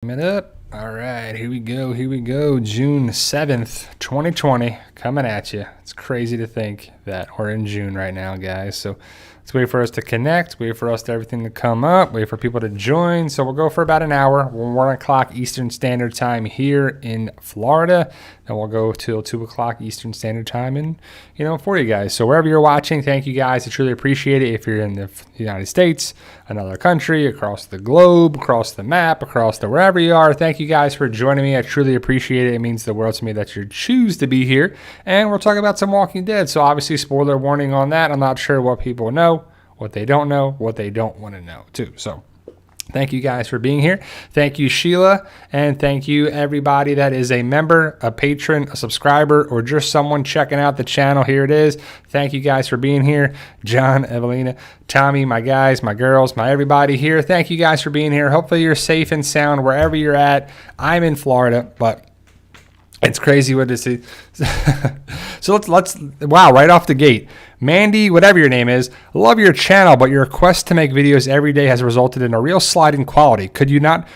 Up. All right, here we go. June 7th, 2020, coming at you. It's crazy to think that we're in June right now, guys. So let's wait for us to connect, wait for everything to come up, wait for people to join. So we'll go for about an hour, 1 o'clock Eastern Standard Time here in Florida. Then we'll go till 2 o'clock Eastern Standard Time for you guys. So wherever you're watching, thank you guys. I truly appreciate it. If you're in the United States, another country, across the globe, across the map, across the wherever you are, thank you guys for joining me. I truly appreciate it. It means the world to me that you choose to be here. And we're talking about some Walking Dead. So obviously, spoiler warning on that. I'm not sure what people know, what they don't know, what they don't want to know too. So thank you guys for being here. Thank you, Sheila. And thank you, everybody that is a member, a patron, a subscriber, or just someone checking out the channel. Here it is. Thank you guys for being here. John, Evelina, Tommy, my guys, my girls, my everybody here. Thank you guys for being here. Hopefully you're safe and sound wherever you're at. I'm in Florida, but it's crazy what to see. So let's wow, right off the gate. Mandy, whatever your name is, love your channel, but your quest to make videos every day has resulted in a real slide in quality. Could you not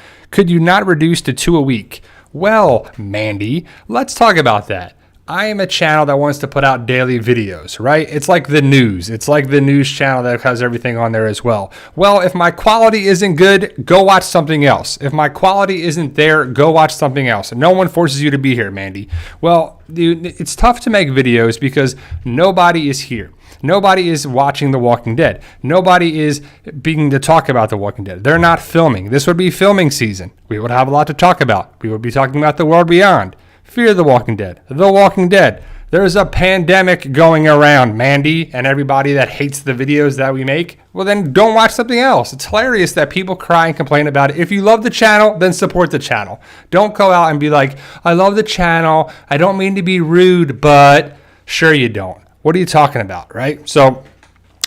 reduce to 2 a week? Well, Mandy, let's talk about that. I am a channel that wants to put out daily videos, right? It's like the news. It's like the news channel that has everything on there as well. Well, if my quality isn't good, go watch something else. If my quality isn't there, go watch something else. No one forces you to be here, Mandy. Well, dude, it's tough to make videos because nobody is here. Nobody is watching The Walking Dead. Nobody is being to talk about The Walking Dead. They're not filming. This would be filming season. We would have a lot to talk about. We would be talking about The World Beyond. Fear the Walking Dead. The Walking Dead. There's a pandemic going around, Mandy, and everybody that hates the videos that we make. Well, then don't watch something else. It's hilarious that people cry and complain about it. If you love the channel, then support the channel. Don't go out and be like, I love the channel. I don't mean to be rude, but sure you don't. What are you talking about, right? So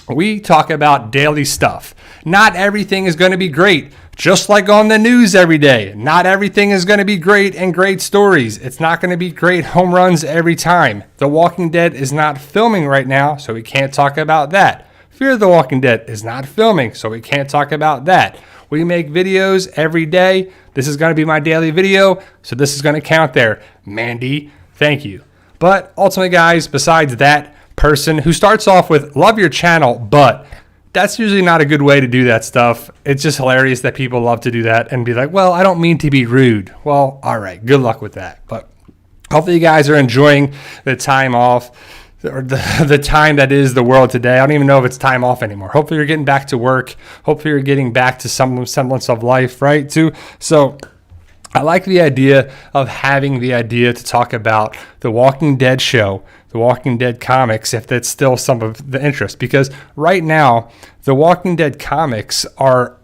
we talk about daily stuff. Not everything is going to be great. Just like on the news every day, not everything is going to be great and great stories. It's not going to be great home runs every time. The Walking Dead is not filming right now, so we can't talk about that. Fear the Walking Dead is not filming, so we can't talk about that. We make videos every day. This is going to be my daily video, so this is going to count there. Mandy, thank you. But ultimately, guys, besides that person who starts off with, love your channel, but that's usually not a good way to do that stuff. It's just hilarious that people love to do that and be like, well, I don't mean to be rude. Well, all right, good luck with that. But hopefully you guys are enjoying the time off, or the time that is the world today. I don't even know if it's time off anymore. Hopefully you're getting back to work. Hopefully you're getting back to some semblance of life, right? Too. So I like the idea of having the idea to talk about the Walking Dead show, the Walking Dead comics, if that's still some of the interest. Because right now, the Walking Dead comics are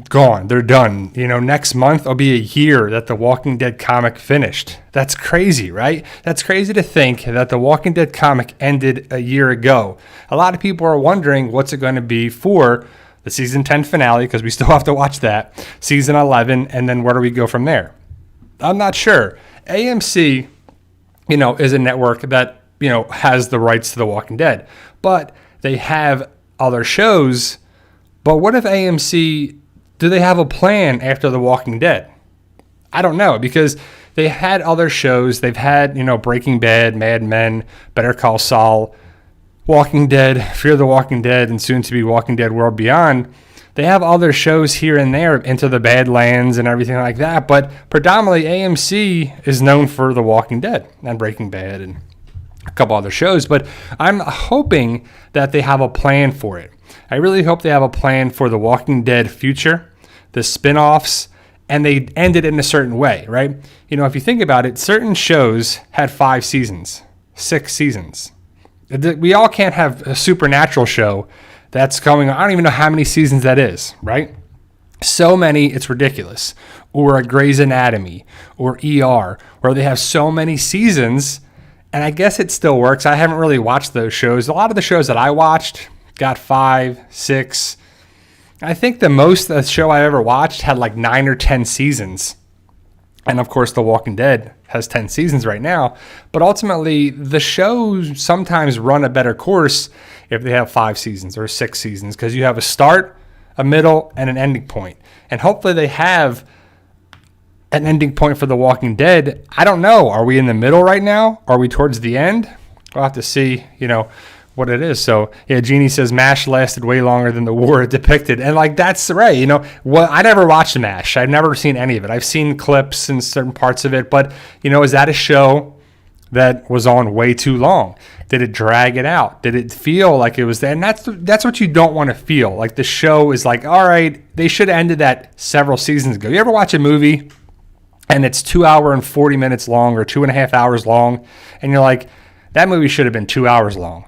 gone. They're done. Next month will be a year that the Walking Dead comic finished. That's crazy, right? That's crazy to think that the Walking Dead comic ended a year ago. A lot of people are wondering what's it going to be for the season 10 finale, because we still have to watch that, season 11, and then where do we go from there? I'm not sure. AMC, is a network that, has the rights to The Walking Dead, but they have other shows. But what if AMC, do they have a plan after The Walking Dead? I don't know, because they had other shows. They've had, Breaking Bad, Mad Men, Better Call Saul, Walking Dead, Fear the Walking Dead, and soon to be Walking Dead World Beyond. They have other shows here and there, Into the Badlands and everything like that, but predominantly AMC is known for The Walking Dead and Breaking Bad and a couple other shows, but I'm hoping that they have a plan for it. I really hope they have a plan for The Walking Dead future, the spin-offs, and they end it in a certain way, right? If you think about it, certain shows had 5 seasons, 6 seasons. We all can't have a supernatural show that's going on. I don't even know how many seasons that is, right? So many, it's ridiculous. Or a Grey's Anatomy or ER, where they have so many seasons, and I guess it still works. I haven't really watched those shows. A lot of the shows that I watched got 5, 6. I think the most the show I ever watched had like 9 or 10 seasons. And of course, The Walking Dead has 10 seasons right now. But ultimately, the shows sometimes run a better course if they have 5 seasons or 6 seasons, because you have a start, a middle, and an ending point. And hopefully they have an ending point for The Walking Dead. I don't know. Are we in the middle right now? Are we towards the end? We'll have to see, what it is. So, yeah, Jeannie says MASH lasted way longer than the war it depicted. And, that's right. I never watched MASH. I've never seen any of it. I've seen clips and certain parts of it. But, is that a show that was on way too long? Did it drag it out? Did it feel like it was there? And that's what you don't want to feel. Like the show is like, all right, they should have ended that several seasons ago. You ever watch a movie and it's 2 hours and 40 minutes long or 2.5 hours long, and you're like, that movie should have been 2 hours long.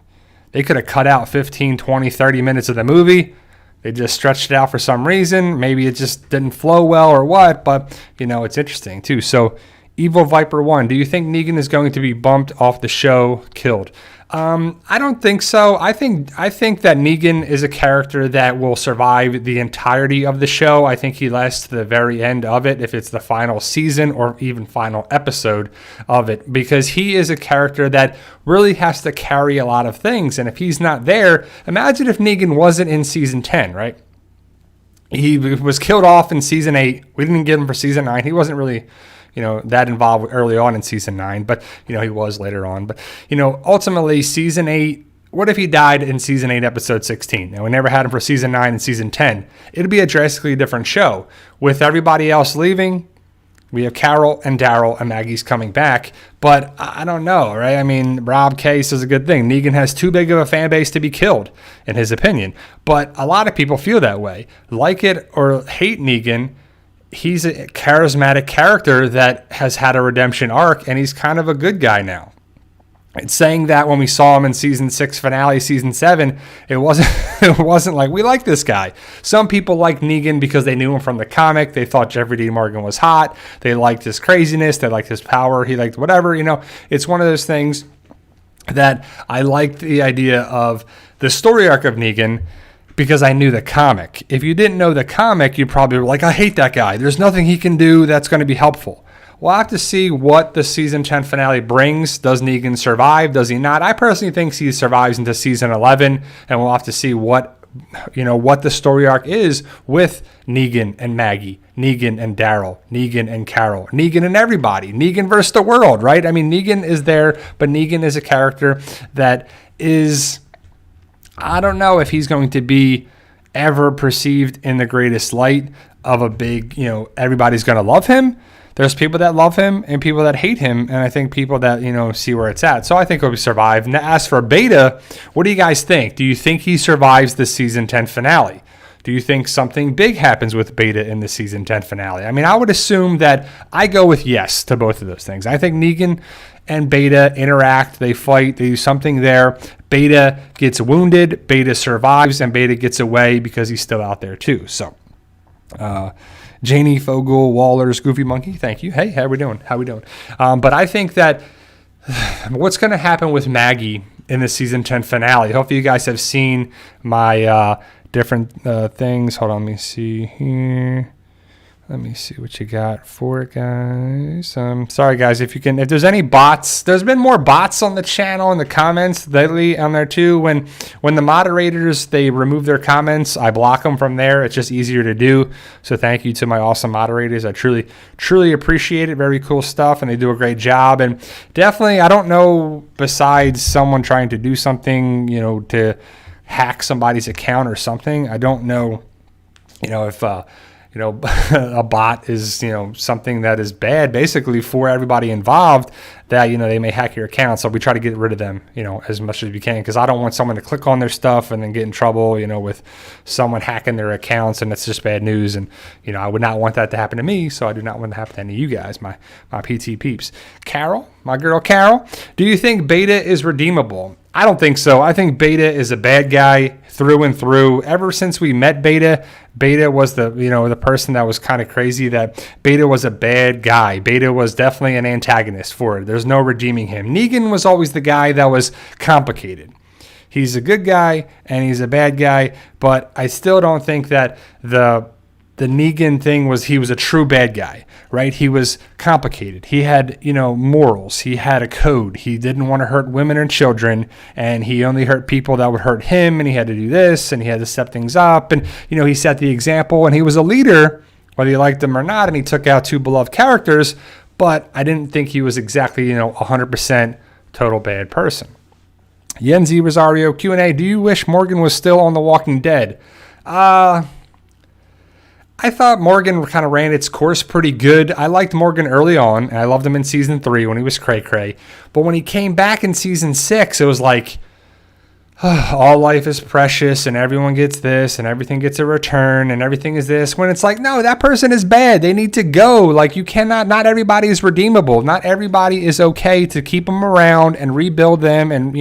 They could have cut out 15, 20, 30 minutes of the movie. They just stretched it out for some reason. Maybe it just didn't flow well or what, but, it's interesting too. So, Evil Viper 1, do you think Negan is going to be bumped off the show, killed? I don't think so. I think that Negan is a character that will survive the entirety of the show. I think he lasts to the very end of it, if it's the final season or even final episode of it, because he is a character that really has to carry a lot of things. And if he's not there, imagine if Negan wasn't in season 10, right? He was killed off in season 8. We didn't get him for season 9. He wasn't really that involved early on in season 9, but, he was later on. But, ultimately season 8, what if he died in season 8, episode 16? Now, we never had him for season 9 and season 10. It'd be a drastically different show. With everybody else leaving, we have Carol and Daryl and Maggie's coming back, but I don't know, right? I mean, Rob K says a good thing. Negan has too big of a fan base to be killed, in his opinion. But a lot of people feel that way. Like it or hate Negan, he's a charismatic character that has had a redemption arc, and he's kind of a good guy now. It's saying that when we saw him in season 6 finale, season 7, it wasn't like, we like this guy. Some people like Negan because they knew him from the comic. They thought Jeffrey Dean Morgan was hot. They liked his craziness. They liked his power. He liked whatever, It's one of those things that I liked the idea of the story arc of Negan, because I knew the comic. If you didn't know the comic, you probably were like, I hate that guy. There's nothing he can do that's going to be helpful. We'll have to see what the season 10 finale brings. Does Negan survive? Does he not? I personally think he survives into season 11, and we'll have to see what the story arc is with Negan and Maggie, Negan and Daryl, Negan and Carol, Negan and everybody, Negan versus the world, right? I mean, Negan is there, but Negan is a character that is, I don't know if he's going to be ever perceived in the greatest light of a big, everybody's going to love him. There's people that love him and people that hate him, and I think people that, see where it's at. So I think he'll survive. And as for Beta, what do you guys think? Do you think he survives the season 10 finale? Do you think something big happens with Beta in the season 10 finale? I mean, I would assume that I go with yes to both of those things. I think Negan and Beta interact, they fight, they do something there. Beta gets wounded, Beta survives, and Beta gets away because he's still out there too. So, Janie, Fogel, Wallers, Goofy Monkey, thank you. Hey, how we doing? But I think that what's going to happen with Maggie in the season 10 finale, hopefully you guys have seen my different things. Hold on, let me see here. Let me see what you got for it, guys. Sorry, guys, if there's any bots, there's been more bots on the channel in the comments lately on there too. When the moderators, they remove their comments, I block them from there. It's just easier to do. So thank you to my awesome moderators. I truly, truly appreciate it. Very cool stuff, and they do a great job. And definitely, I don't know, besides someone trying to do something, to hack somebody's account or something, I don't know, if a bot is, something that is bad basically for everybody involved, that, they may hack your account. So we try to get rid of them, as much as we can, because I don't want someone to click on their stuff and then get in trouble, with someone hacking their accounts, and it's just bad news. And, I would not want that to happen to me. So I do not want it to happen to any of you guys, my PT peeps. Carol, my girl Carol, do you think Beta is redeemable? I don't think so. I think Beta is a bad guy through and through. Ever since we met Beta, Beta was the person that was kind of crazy, that Beta was a bad guy. Beta was definitely an antagonist for it. There's no redeeming him. Negan was always the guy that was complicated. He's a good guy and he's a bad guy, but I still don't think that the Negan thing was, he was a true bad guy, right? He was complicated. He had, morals. He had a code. He didn't want to hurt women and children, and he only hurt people that would hurt him, and he had to do this, and he had to step things up, and, he set the example, and he was a leader whether you liked him or not, and he took out 2 beloved characters, but I didn't think he was exactly, 100% total bad person. Yenzi Rosario Q&A, do you wish Morgan was still on The Walking Dead? I thought Morgan kind of ran its course pretty good. I liked Morgan early on, and I loved him in season 3 when he was cray-cray. But when he came back in season 6, it was like, all life is precious and everyone gets this and everything gets a return and everything is this, when it's like, no, that person is bad. They need to go. Like, you cannot, not everybody is redeemable. Not everybody is okay to keep them around and rebuild them and,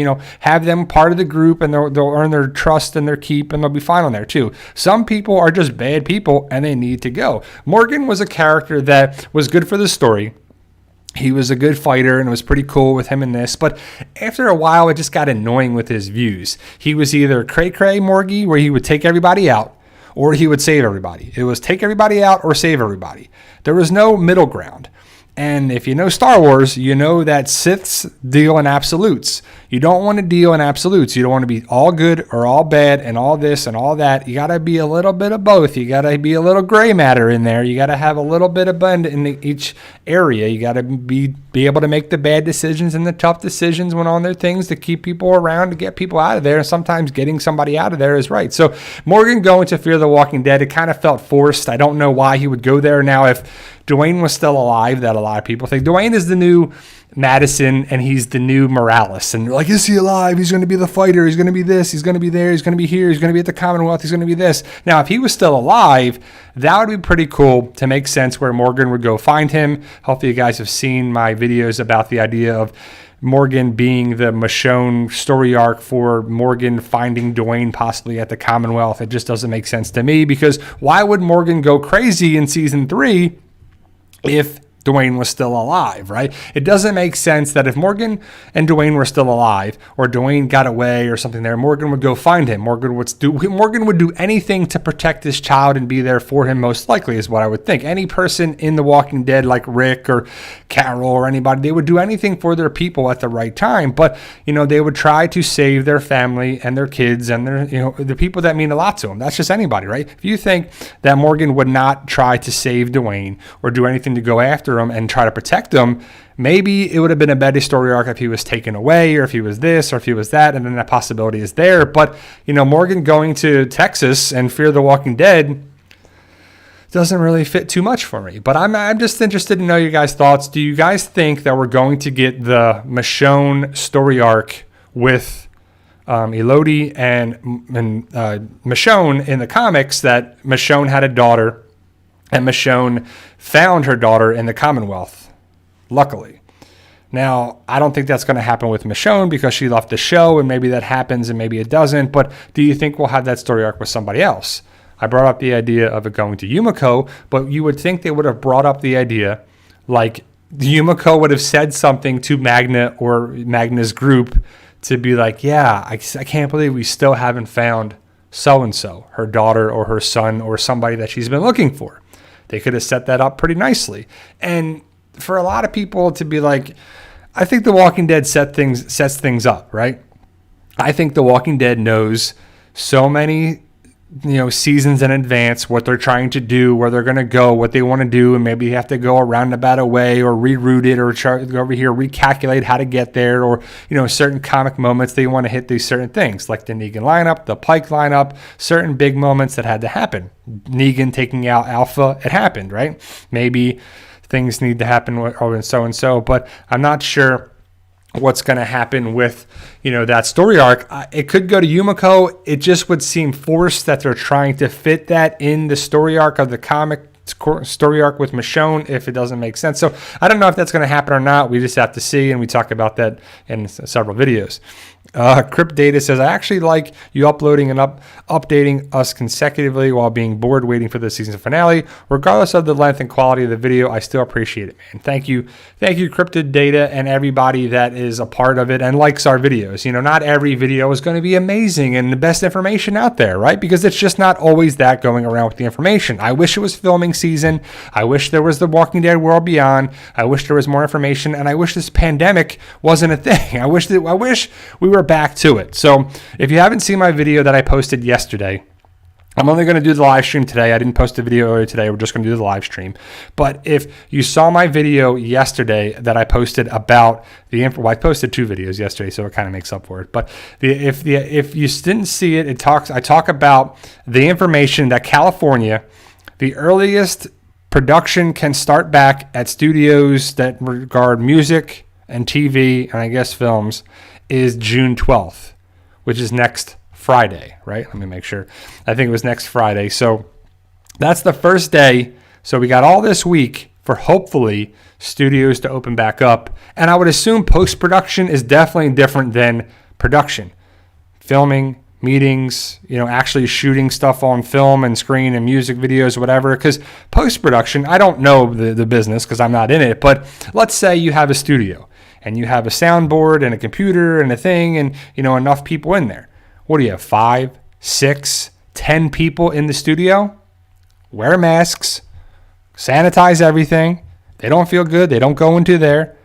have them part of the group, and they'll earn their trust and their keep, and they'll be fine on there too. Some people are just bad people and they need to go. Morgan was a character that was good for the story. He was a good fighter, and it was pretty cool with him in this. But after a while, it just got annoying with his views. He was either cray-cray Morgie, where he would take everybody out, or he would save everybody. It was take everybody out or save everybody. There was no middle ground. And if you know Star Wars, you know that Siths deal in absolutes. You don't want to deal in absolutes. You don't want to be all good or all bad and all this and all that. You got to be a little bit of both. You got to be a little gray matter in there. You got to have a little bit of blend in each area. You got to be able to make the bad decisions and the tough decisions when on their things to keep people around, to get people out of there. And sometimes getting somebody out of there is right. So Morgan going to Fear the Walking Dead, it kind of felt forced. I don't know why he would go there. Now, if Dwayne was still alive, that a lot of people think Dwayne is the new Madison and he's the new Morales, and they're like, is he alive? He's going to be the fighter. He's going to be this. He's going to be there. He's going to be here. He's going to be at the Commonwealth. He's going to be this. Now, if he was still alive, that would be pretty cool to make sense where Morgan would go find him. Hopefully you guys have seen my videos about the idea of Morgan being the Michonne story arc for Morgan finding Dwayne possibly at the Commonwealth. It just doesn't make sense to me, because why would Morgan go crazy in season 3 if Dwayne was still alive, right? It doesn't make sense that if Morgan and Dwayne were still alive, or Dwayne got away or something there, Morgan would go find him. Morgan would do anything to protect his child and be there for him, most likely, is what I would think. Any person in The Walking Dead, like Rick or Carol or anybody, they would do anything for their people at the right time. But, they would try to save their family and their kids and their, the people that mean a lot to them. That's just anybody, right? If you think that Morgan would not try to save Dwayne or do anything to go after him and try to protect him, maybe it would have been a better story arc if he was taken away, or if he was this, or if he was that, and then that possibility is there. But, Morgan going to Texas and Fear the Walking Dead doesn't really fit too much for me. But I'm just interested to know your guys' thoughts. Do you guys think that we're going to get the Michonne story arc with Elodie and Michonne in the comics, that Michonne had a daughter and Michonne found her daughter in the Commonwealth, luckily? Now, I don't think that's going to happen with Michonne, because she left the show, and maybe that happens and maybe it doesn't. But do you think we'll have that story arc with somebody else? I brought up the idea of it going to Yumiko, but you would think they would have brought up the idea, like Yumiko would have said something to Magna or Magna's group to be like, yeah, I can't believe we still haven't found so-and-so, her daughter or her son or somebody that she's been looking for. They could have set that up pretty nicely. And for a lot of people to be like, I think The Walking Dead sets things up, right? I think The Walking Dead knows so many seasons in advance what they're trying to do, where they're going to go, what they want to do, and maybe you have to go a roundabout way or reroute it, or go over here, recalculate how to get there, or certain comic moments they want to hit these certain things, like the Negan lineup, the Pike lineup, certain big moments that had to happen. Negan taking out Alpha, it happened, right? Maybe things need to happen and so, but I'm not sure what's going to happen with that story arc. It could go to Yumiko. It just would seem forced that they're trying to fit that in the story arc of the comic story arc with Michonne, if it doesn't make sense. So I don't know if that's going to happen or not. We just have to see, and we talk about that in several videos. Crypt Data says, I actually like you uploading and updating us consecutively while being bored waiting for the season finale. Regardless of the length and quality of the video, I still appreciate it, man. Thank you, Cryptid Data, and everybody that is a part of it and likes our videos. Not every video is going to be amazing and the best information out there, right? Because it's just not always that going around with the information. I wish it was filming season. I wish there was The Walking Dead World Beyond. I wish there was more information, and I wish this pandemic wasn't a thing. I wish we were back to it. So if you haven't seen my video that I posted yesterday I'm only going to do the live stream today. I didn't post a video earlier today. We're just going to do the live stream. But if you saw my video yesterday that I posted about I posted 2 videos yesterday, so it kind of makes up for it. But if you didn't see it, I talk about the information that California, the earliest production can start back at studios that regard music and TV and I guess films is June 12th, which is next Friday, right? Let me make sure. I think it was next Friday. So that's the first day. So we got all this week for hopefully studios to open back up. And I would assume post-production is definitely different than production. Filming, meetings, actually shooting stuff on film and screen and music videos, whatever. Because post-production, I don't know the business because I'm not in it. But let's say you have a studio and you have a soundboard and a computer and a thing and, enough people in there. What do you have, 5, 6, 10 people in the studio? Wear masks, sanitize everything. They don't feel good. They don't go into there.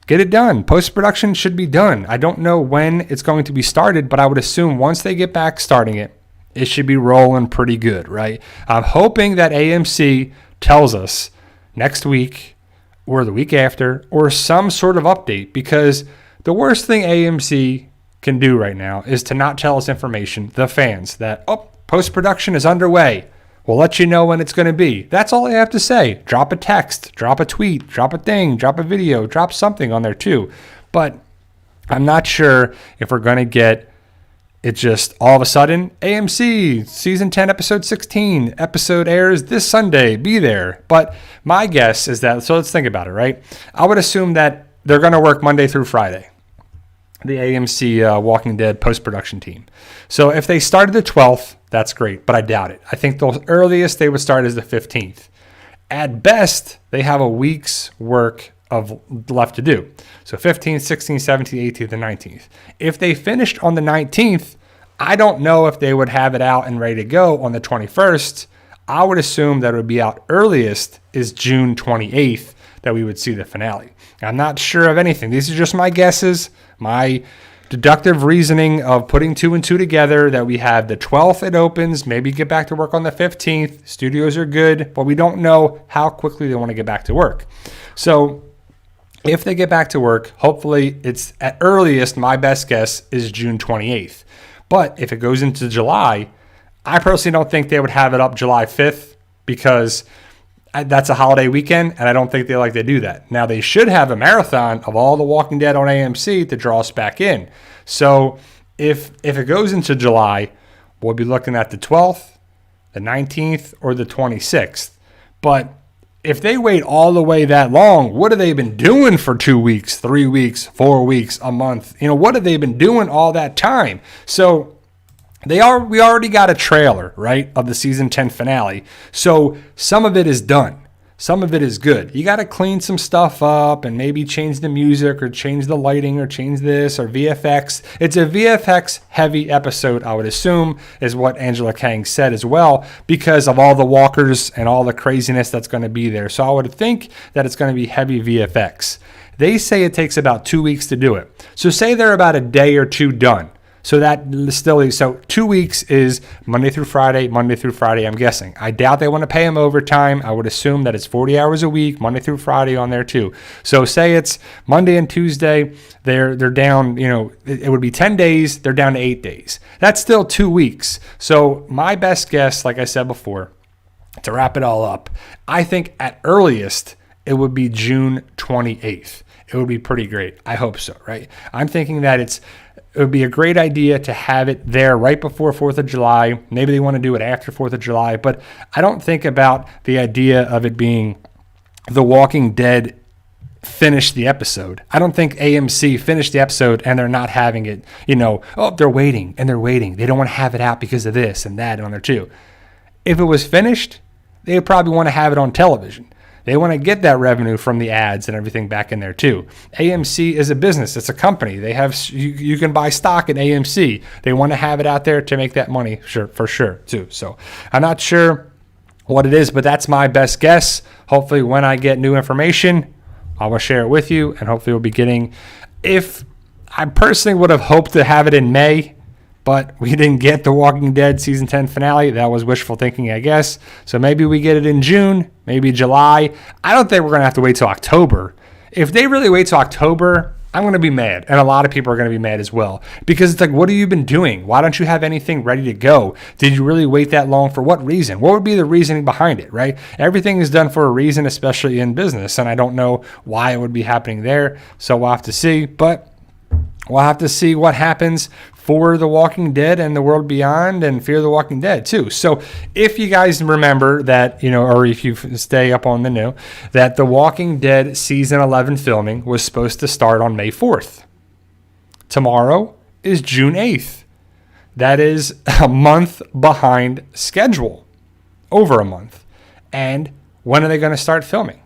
Get it done. Post-production should be done. I don't know when it's going to be started, but I would assume once they get back starting it, it should be rolling pretty good, right? I'm hoping that AMC tells us next week or the week after or some sort of update, because the worst thing AMC can do right now is to not tell us information, the fans, that, post-production is underway. We'll let you know when it's going to be. That's all I have to say. Drop a text, drop a tweet, drop a thing, drop a video, drop something on there too. But I'm not sure if we're going to get it just all of a sudden, AMC, season 10, episode 16, episode airs this Sunday, be there. But my guess is that, so let's think about it, right? I would assume that they're going to work Monday through Friday, the AMC Walking Dead post-production team. So if they started the 12th, that's great, but I doubt it. I think the earliest they would start is the 15th. At best, they have a week's work of left to do. So 15th, 16th, 17th, 18th, and 19th. If they finished on the 19th, I don't know if they would have it out and ready to go on the 21st. I would assume that it would be out earliest is June 28th that we would see the finale. I'm not sure of anything. These are just my guesses, my deductive reasoning of putting 2 and 2 together, that we have the 12th it opens, maybe get back to work on the 15th. Studios are good, but we don't know how quickly they want to get back to work. So if they get back to work, hopefully it's at earliest, my best guess is June 28th. But if it goes into July, I personally don't think they would have it up July 5th because that's a holiday weekend, and I don't think they like to do that. Now, they should have a marathon of all The Walking Dead on AMC to draw us back in. So if it goes into July, we'll be looking at the 12th, the 19th, or the 26th. But if they wait all the way that long, what have they been doing for 2 weeks, 3 weeks, 4 weeks, a month? What have they been doing all that time? So we already got a trailer, right, of the season 10 finale. So some of it is done. Some of it is good. You got to clean some stuff up and maybe change the music or change the lighting or change this or VFX. It's a VFX heavy episode, I would assume, is what Angela Kang said as well, because of all the walkers and all the craziness that's going to be there. So I would think that it's going to be heavy VFX. They say it takes about 2 weeks to do it. So say they're about a day or two done. So that still is, so 2 weeks is Monday through Friday, I'm guessing. I doubt they want to pay them overtime. I would assume that it's 40 hours a week, Monday through Friday on there too. So say it's Monday and Tuesday, they're down, it would be 10 days, they're down to 8 days. That's still 2 weeks. So my best guess, like I said before, to wrap it all up, I think at earliest, it would be June 28th. It would be pretty great. I hope so, right? I'm thinking that it would be a great idea to have it there right before 4th of July. Maybe they want to do it after 4th of July, but I don't think about the idea of it being The Walking Dead finished the episode. I don't think AMC finished the episode and they're not having it, they're waiting and they're waiting. They don't want to have it out because of this and that and on there too. If it was finished, they would probably want to have it on television. They want to get that revenue from the ads and everything back in there too. AMC is a business. It's a company. They have, you can buy stock in AMC. They want to have it out there to make that money, for sure too. So I'm not sure what it is, but that's my best guess. Hopefully when I get new information, I will share it with you, and hopefully we'll be getting, if I personally would have hoped to have it in May, but we didn't get The Walking Dead season 10 finale. That was wishful thinking, I guess. So maybe we get it in June, maybe July. I don't think we're going to have to wait till October. If they really wait till October, I'm going to be mad. And a lot of people are going to be mad as well. Because it's like, what have you been doing? Why don't you have anything ready to go? Did you really wait that long? For what reason? What would be the reasoning behind it, right? Everything is done for a reason, especially in business. And I don't know why it would be happening there. So we'll have to see. But we'll have to see what happens for The Walking Dead and The World Beyond and Fear the Walking Dead too. So if you guys remember that, or if you stay up on the new, that The Walking Dead season 11 filming was supposed to start on May 4th. Tomorrow is June 8th. That is a month behind schedule, over a month. And when are they going to start filming?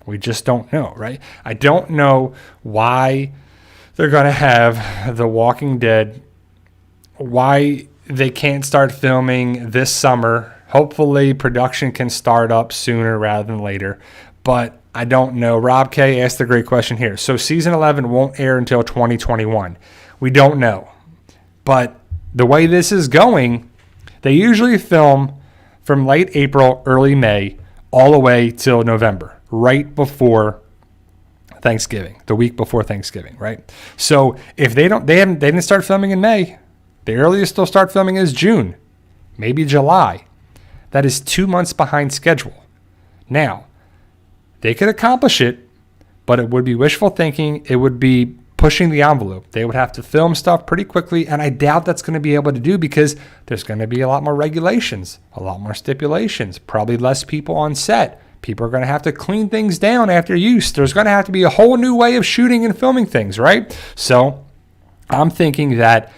We just don't know, right? I don't know why they're going to have The Walking Dead, why they can't start filming this summer. Hopefully production can start up sooner rather than later, but I don't know. Rob K asked a great question here. So season 11 won't air until 2021. We don't know. But the way this is going, they usually film from late April, early May, all the way till November, right before Thanksgiving, the week before Thanksgiving, right? So if they didn't start filming in May, the earliest they'll start filming is June, maybe July. That is 2 months behind schedule. Now, they could accomplish it, but it would be wishful thinking. It would be pushing the envelope. They would have to film stuff pretty quickly, and I doubt that's going to be able to do because there's going to be a lot more regulations, a lot more stipulations, probably less people on set. People are going to have to clean things down after use. There's going to have to be a whole new way of shooting and filming things, right? So I'm thinking that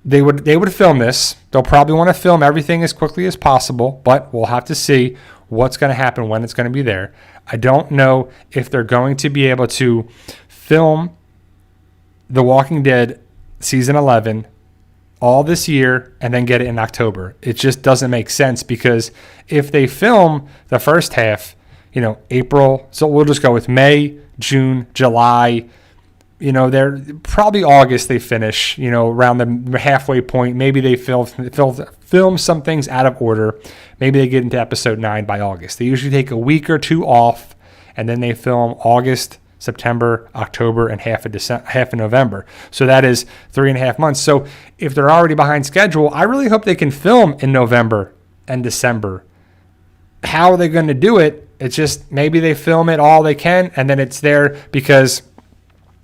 they would film this. They'll probably want to film everything as quickly as possible, but we'll have to see what's going to happen when it's going to be there. I don't know if they're going to be able to film The Walking Dead season 11 all this year and then get it in October. It just doesn't make sense because if they film the first half, April, so we'll just go with May, June, July, they're probably August they finish, around the halfway point. Maybe they film some things out of order. Maybe they get into episode 9 by August. They usually take a week or two off and then they film August, September, October, and half of November. So that is 3.5 months. So if they're already behind schedule, I really hope they can film in November and December. How are they going to do it? It's just maybe they film it all they can, and then it's there because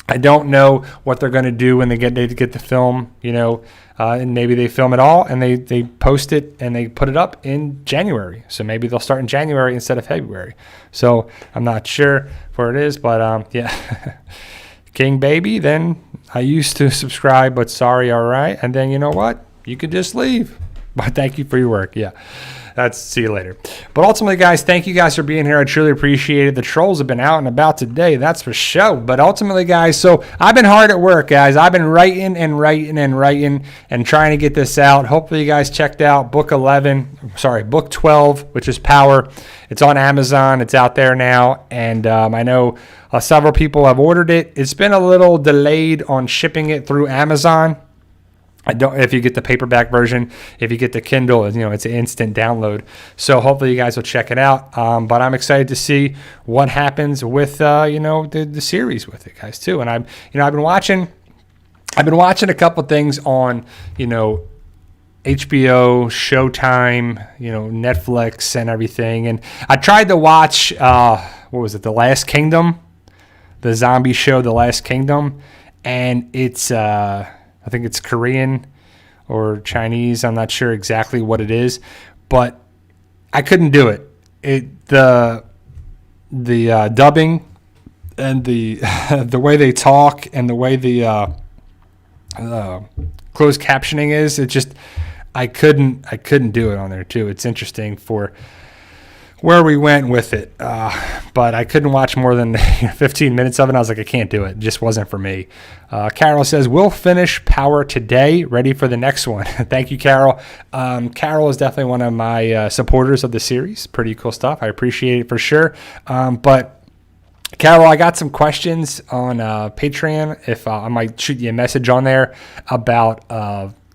I don't know what they're going to do when they get the film, and maybe they film it all and they post it and they put it up in January. So maybe they'll start in January instead of February. So I'm not sure where it is, but yeah. King Baby, then I used to subscribe, but sorry, all right. And then you know what? You could just leave. But thank you for your work. Yeah. See you later. But ultimately, guys, thank you guys for being here. I truly appreciate it. The trolls have been out and about today, that's for sure. But ultimately, guys, so I've been hard at work, guys. I've been writing and trying to get this out. Hopefully, you guys checked out book 12, which is Power. It's on Amazon. It's out there now. And I know several people have ordered it. It's been a little delayed on shipping it through Amazon. If you get the paperback version, if you get the Kindle, it's an instant download. So hopefully you guys will check it out. But I'm excited to see what happens with, the series with it, guys, too. And I've been watching a couple things on, HBO, Showtime, Netflix and everything. And I tried to watch, The Last Kingdom, the zombie show, The Last Kingdom. And it's, I think it's Korean or Chinese. I'm not sure exactly what it is, but I couldn't do it. The dubbing and the way they talk and the way the closed captioning is, it just I couldn't do it on there too. It's interesting for where we went with it, but I couldn't watch more than 15 minutes of it. I was like, I can't do it. It just wasn't for me. Carol says, we'll finish Power today. Ready for the next one. Thank you, Carol. Carol is definitely one of my supporters of the series. Pretty cool stuff. I appreciate it for sure. But Carol, I got some questions on Patreon. If I might shoot you a message on there about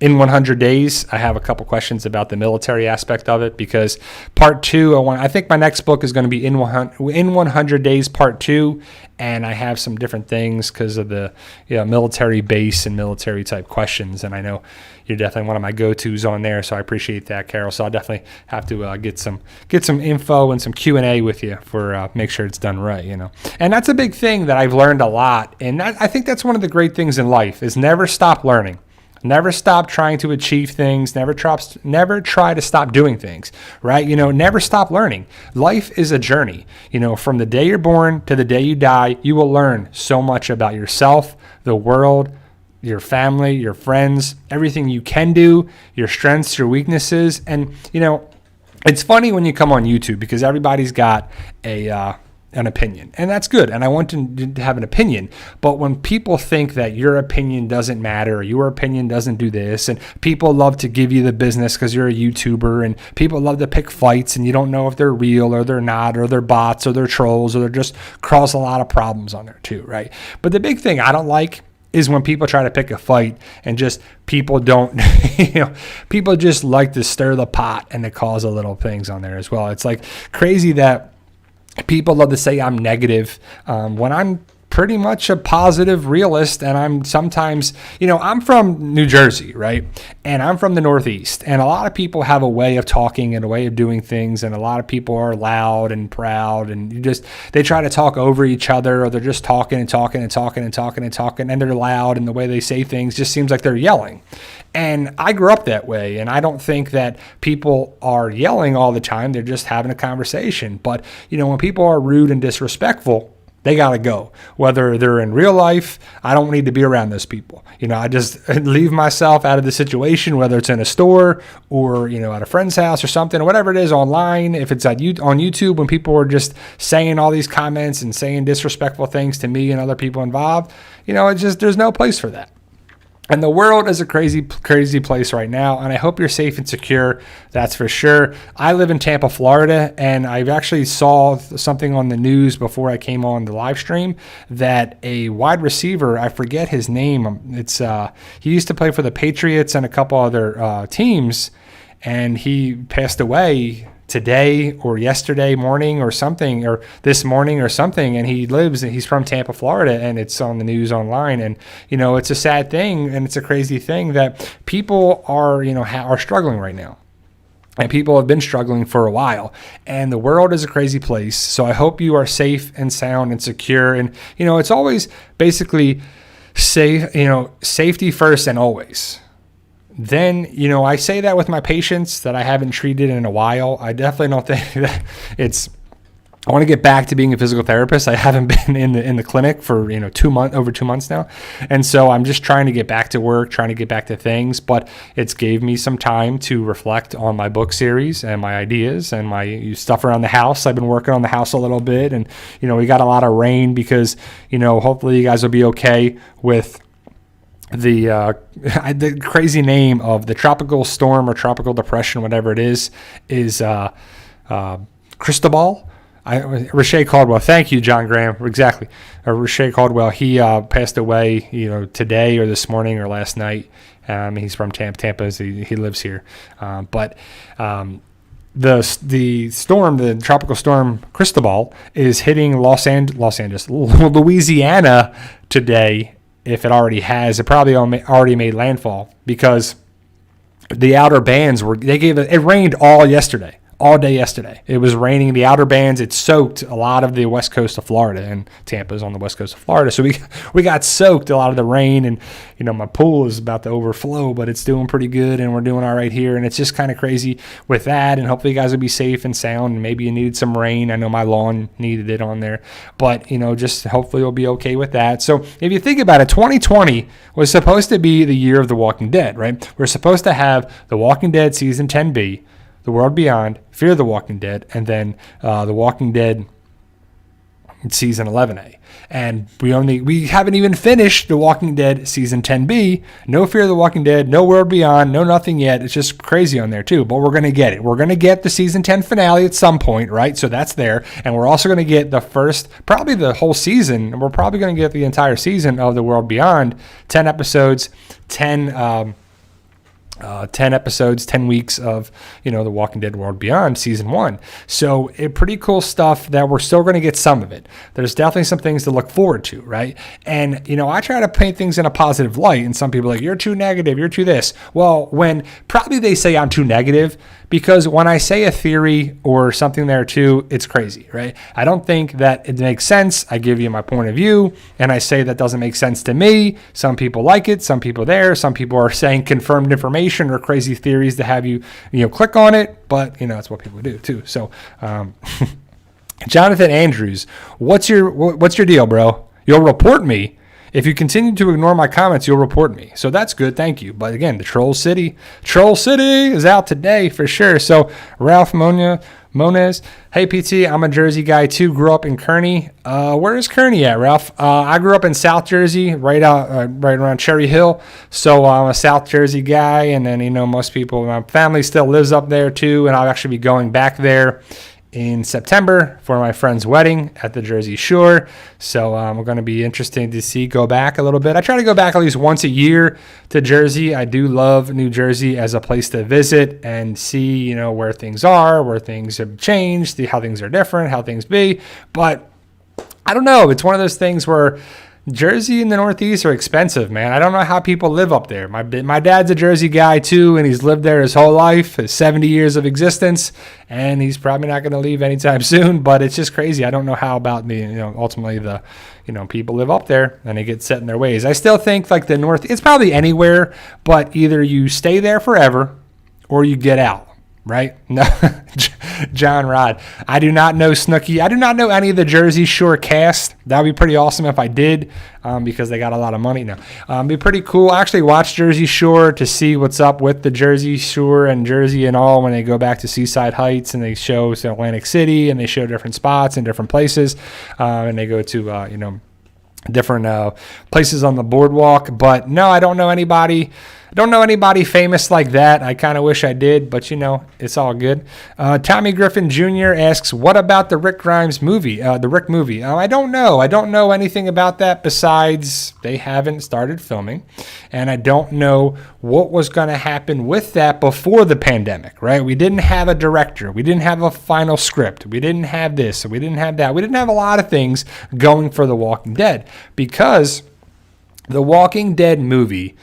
in 100 days, I have a couple questions about the military aspect of it, because part 2, I think my next book is going to be in 100 days part 2, and I have some different things because of the military base and military type questions, and I know you're definitely one of my go-tos on there, so I appreciate that, Carol. So I'll definitely have to get some info and some Q&A with you for make sure it's done right, And that's a big thing that I've learned a lot, and I think that's one of the great things in life is never stop learning. Never stop trying to achieve things. Never try to stop doing things, right? Never stop learning. Life is a journey. From the day you're born to the day you die, you will learn so much about yourself, the world, your family, your friends, everything you can do, your strengths, your weaknesses. And, it's funny when you come on YouTube because everybody's got an opinion, and that's good. And I want to have an opinion. But when people think that your opinion doesn't matter, or your opinion doesn't do this, and people love to give you the business because you're a YouTuber, and people love to pick fights, and you don't know if they're real or they're not, or they're bots or they're trolls, or they're just cause a lot of problems on there too, right? But the big thing I don't like is when people try to pick a fight and just people don't, people just like to stir the pot and to cause a little things on there as well. It's like crazy that people love to say I'm negative when I'm pretty much a positive realist, and I'm sometimes, I'm from New Jersey, right? And I'm from the Northeast, and a lot of people have a way of talking and a way of doing things, and a lot of people are loud and proud, and they try to talk over each other, or they're just talking and talking and talking and talking and talking, and they're loud, and the way they say things just seems like they're yelling. And I grew up that way, and I don't think that people are yelling all the time. They're just having a conversation. But, when people are rude and disrespectful, they got to go. Whether they're in real life, I don't need to be around those people. I just leave myself out of the situation, whether it's in a store or, at a friend's house or something, or whatever it is online. If it's on YouTube, when people are just saying all these comments and saying disrespectful things to me and other people involved, it's just, there's no place for that. And the world is a crazy, crazy place right now, and I hope you're safe and secure. That's for sure. I live in Tampa, Florida, and I actually saw something on the news before I came on the live stream that a wide receiver, I forget his name, he used to play for the Patriots and a couple other teams, and he passed away today or yesterday morning or something, or this morning or something, and he's from Tampa, Florida, and it's on the news online. And it's a sad thing, and it's a crazy thing that people are are struggling right now, and people have been struggling for a while, and the world is a crazy place. So I hope you are safe and sound and secure, and it's always basically safe, safety first and always. Then, I say that with my patients that I haven't treated in a while. I definitely don't think that I want to get back to being a physical therapist. I haven't been in the clinic for, over 2 months now. And so I'm just trying to get back to work, trying to get back to things, but it's gave me some time to reflect on my book series and my ideas and my stuff around the house. I've been working on the house a little bit, and, we got a lot of rain because, hopefully you guys will be okay with the crazy name of the tropical storm or tropical depression, whatever it is Cristobal. Rashay Caldwell. Thank you, John Graham. Exactly. Rashay Caldwell. He passed away, today or this morning or last night. He's from Tampa. He lives here. But the storm, the tropical storm Cristobal, is hitting Louisiana today. If it already has, it probably already made landfall because the outer bands it rained all day yesterday. It was raining the outer bands. It soaked a lot of the west coast of Florida, and Tampa's on the west coast of Florida. So we got soaked a lot of the rain, and my pool is about to overflow, but it's doing pretty good, and we're doing all right here. And it's just kind of crazy with that. And hopefully you guys will be safe and sound. And maybe you needed some rain. I know my lawn needed it on there, but just hopefully you'll be okay with that. So if you think about it, 2020 was supposed to be the year of The Walking Dead, right? We're supposed to have The Walking Dead season 10B, The World Beyond, Fear the Walking Dead, and then The Walking Dead season 11A. And we haven't even finished The Walking Dead season 10B. No Fear the Walking Dead, no World Beyond, no nothing yet. It's just crazy on there too. But we're going to get it. We're going to get the season 10 finale at some point, right? So that's there. And we're also going to get probably the whole season. And we're probably going to get the entire season of The World Beyond, 10 episodes, 10 10 episodes, 10 weeks of, The Walking Dead World Beyond season 1. So pretty cool stuff that we're still going to get some of it. There's definitely some things to look forward to, right? And, I try to paint things in a positive light, and some people are like, you're too negative, you're too this. Well, when probably they say I'm too negative, because when I say a theory or something there too, it's crazy, right? I don't think that it makes sense. I give you my point of view, and I say that doesn't make sense to me. Some people like it, some people there, some people are saying confirmed information or crazy theories to have you, click on it, but that's what people do too. So, Jonathan Andrews, what's your deal, bro? You'll report me. If you continue to ignore my comments, you'll report me. So that's good. Thank you. But again, the Troll City is out today for sure. So Ralph Moniz, hey PT, I'm a Jersey guy too. Grew up in Kearney. Where is Kearney at, Ralph? I grew up in South Jersey, right around Cherry Hill. So I'm a South Jersey guy, and then most people, my family still lives up there too, and I'll actually be going back there in September for my friend's wedding at the Jersey Shore. So we're going to be interesting to go back a little bit. I try to go back at least once a year to Jersey. I do love New Jersey as a place to visit and see, where things are, where things have changed, see how things are different, how things be. But I don't know. It's one of those things where Jersey and the Northeast are expensive, man. I don't know how people live up there. My dad's a Jersey guy too, and he's lived there his whole life, his 70 years of existence, and he's probably not going to leave anytime soon. But it's just crazy. I don't know how about ultimately the, people live up there and they get set in their ways. I still think like the North, it's probably anywhere, but either you stay there forever or you get out. Right? No, John Rod. I do not know Snooki. I do not know any of the Jersey Shore cast. That would be pretty awesome if I did, because they got a lot of money now. Be pretty cool. I actually watch Jersey Shore to see what's up with the Jersey Shore and Jersey and all when they go back to Seaside Heights and they show Atlantic City and they show different spots and different places, and they go to different places on the boardwalk. But no, I don't know anybody. Don't know anybody famous like that. I kind of wish I did, but it's all good. Tommy Griffin Jr. asks, what about the Rick Grimes movie, the Rick movie? I don't know. I don't know anything about that besides they haven't started filming, and I don't know what was going to happen with that before the pandemic, right? We didn't have a director. We didn't have a final script. We didn't have this. We didn't have that. We didn't have a lot of things going for The Walking Dead because The Walking Dead movie,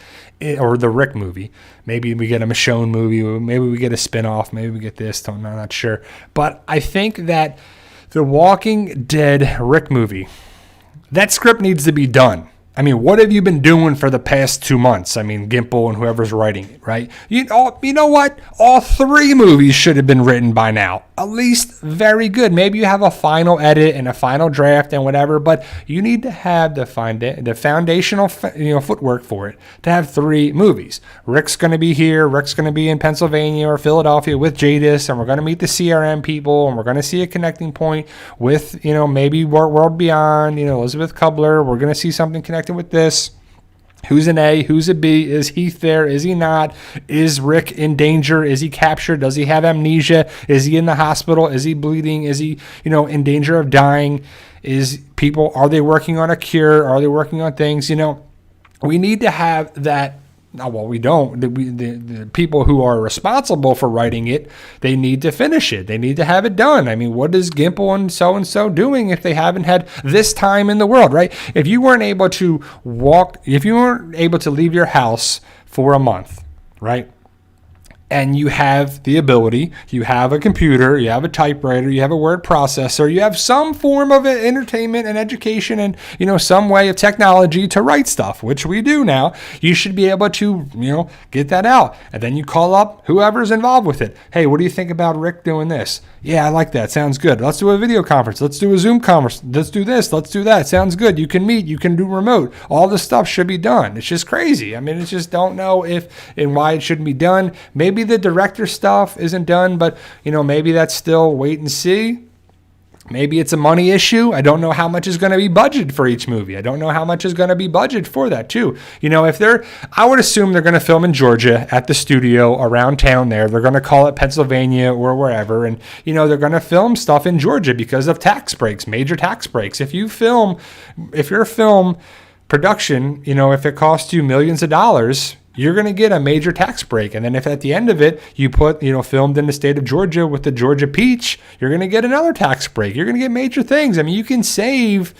or the Rick movie. Maybe we get a Michonne movie. Maybe we get a spinoff. Maybe we get this. I'm not sure. But I think that the Walking Dead Rick movie, that script needs to be done. I mean, what have you been doing for the past 2 months? I mean, Gimple and whoever's writing it, right? You know what? All 3 movies should have been written by now. At least very good. Maybe you have a final edit and a final draft and whatever, but you need to have the foundational footwork for it to have 3 movies. Rick's going to be here. Rick's going to be in Pennsylvania or Philadelphia with Jadis, and we're going to meet the CRM people, and we're going to see a connecting point with, maybe World Beyond, Elizabeth Kubler. We're going to see something connected with this. Who's an A? Who's a B? Is Heath there? Is he not? Is Rick in danger? Is he captured? Does he have amnesia? Is he in the hospital? Is he bleeding? Is he, in danger of dying? Are they working on a cure? Are they working on things? We need to have that. Well, we don't. The people who are responsible for writing it, they need to finish it. They need to have it done. I mean, what is Gimple and so doing if they haven't had this time in the world, right? If you weren't able to leave your house for a month, right? And you have the ability, you have a computer, you have a typewriter, you have a word processor, you have some form of entertainment and education and, some way of technology to write stuff, which we do now. You should be able to, get that out. And then you call up whoever's involved with it. Hey, what do you think about Rick doing this? Yeah, I like that. Sounds good. Let's do a video conference. Let's do a Zoom conference. Let's do this. Let's do that. Sounds good. You can meet. You can do remote. All this stuff should be done. It's just crazy. I mean, it's just don't know if and why it shouldn't be done. Maybe the director stuff isn't done, but, maybe that's still wait and see. Maybe it's a money issue. I don't know how much is going to be budgeted for each movie. I don't know how much is going to be budgeted for that too. I would assume they're going to film in Georgia at the studio around town there. They're going to call it Pennsylvania or wherever. And, they're going to film stuff in Georgia because of tax breaks, major tax breaks. If your film production, if it costs you millions of dollars, you're going to get a major tax break. And then if at the end of it, you put, filmed in the state of Georgia with the Georgia peach, you're going to get another tax break. You're going to get major things. I mean, you can save,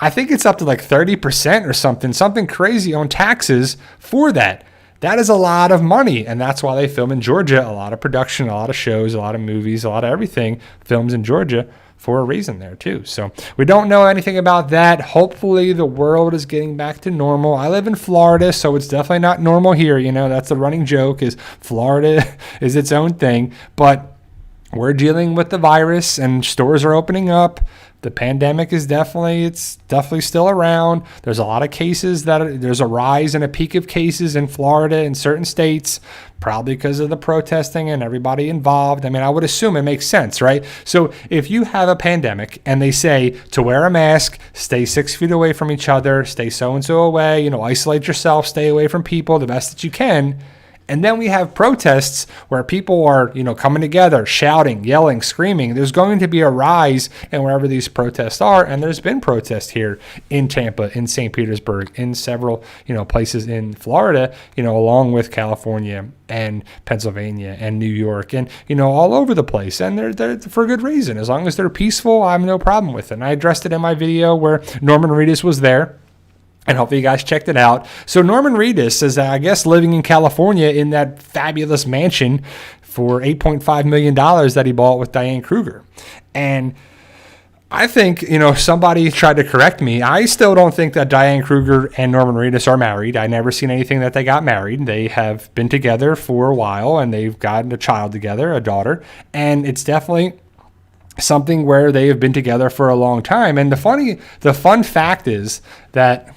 I think it's up to like 30% or something crazy on taxes for that. That is a lot of money. And that's why they film in Georgia. A lot of production, a lot of shows, a lot of movies, a lot of everything films in Georgia for a reason there too. So we don't know anything about that. Hopefully the world is getting back to normal. I live in Florida, so it's definitely not normal here. That's the running joke, is Florida is its own thing, but we're dealing with the virus and stores are opening up. The pandemic is definitely still around. There's a lot of cases there's a rise and a peak of cases in Florida in certain states, probably because of the protesting and everybody involved. I mean, I would assume it makes sense, right? So if you have a pandemic and they say to wear a mask, stay 6 feet away from each other, stay so-and-so away, isolate yourself, stay away from people the best that you can. And then we have protests where people are, coming together, shouting, yelling, screaming. There's going to be a rise in wherever these protests are. And there's been protests here in Tampa, in St. Petersburg, in several, places in Florida, along with California and Pennsylvania and New York and, all over the place. And they're for good reason. As long as they're peaceful, I have no problem with it. And I addressed it in my video where Norman Reedus was there. And hopefully you guys checked it out. So Norman Reedus is, I guess, living in California in that fabulous mansion for $8.5 million that he bought with Diane Kruger. And I think, somebody tried to correct me. I still don't think that Diane Kruger and Norman Reedus are married. I never seen anything that they got married. They have been together for a while, and they've gotten a child together, a daughter. And it's definitely something where they have been together for a long time. And the fun fact is that,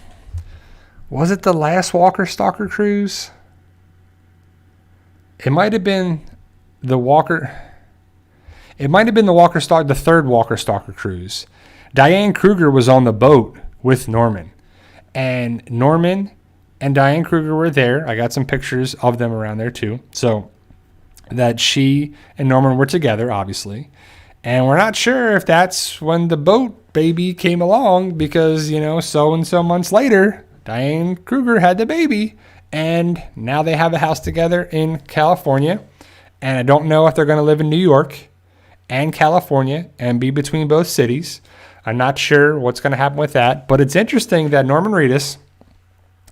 was it the last Walker Stalker cruise? It might have been the third Walker Stalker cruise. Diane Kruger was on the boat with Norman. And Norman and Diane Kruger were there. I got some pictures of them around there too. So that she and Norman were together, obviously. And we're not sure if that's when the boat baby came along because, so-and-so months later, Diane Kruger had the baby, and now they have a house together in California. And I don't know if they're going to live in New York and California and be between both cities. I'm not sure what's going to happen with that. But it's interesting that Norman Reedus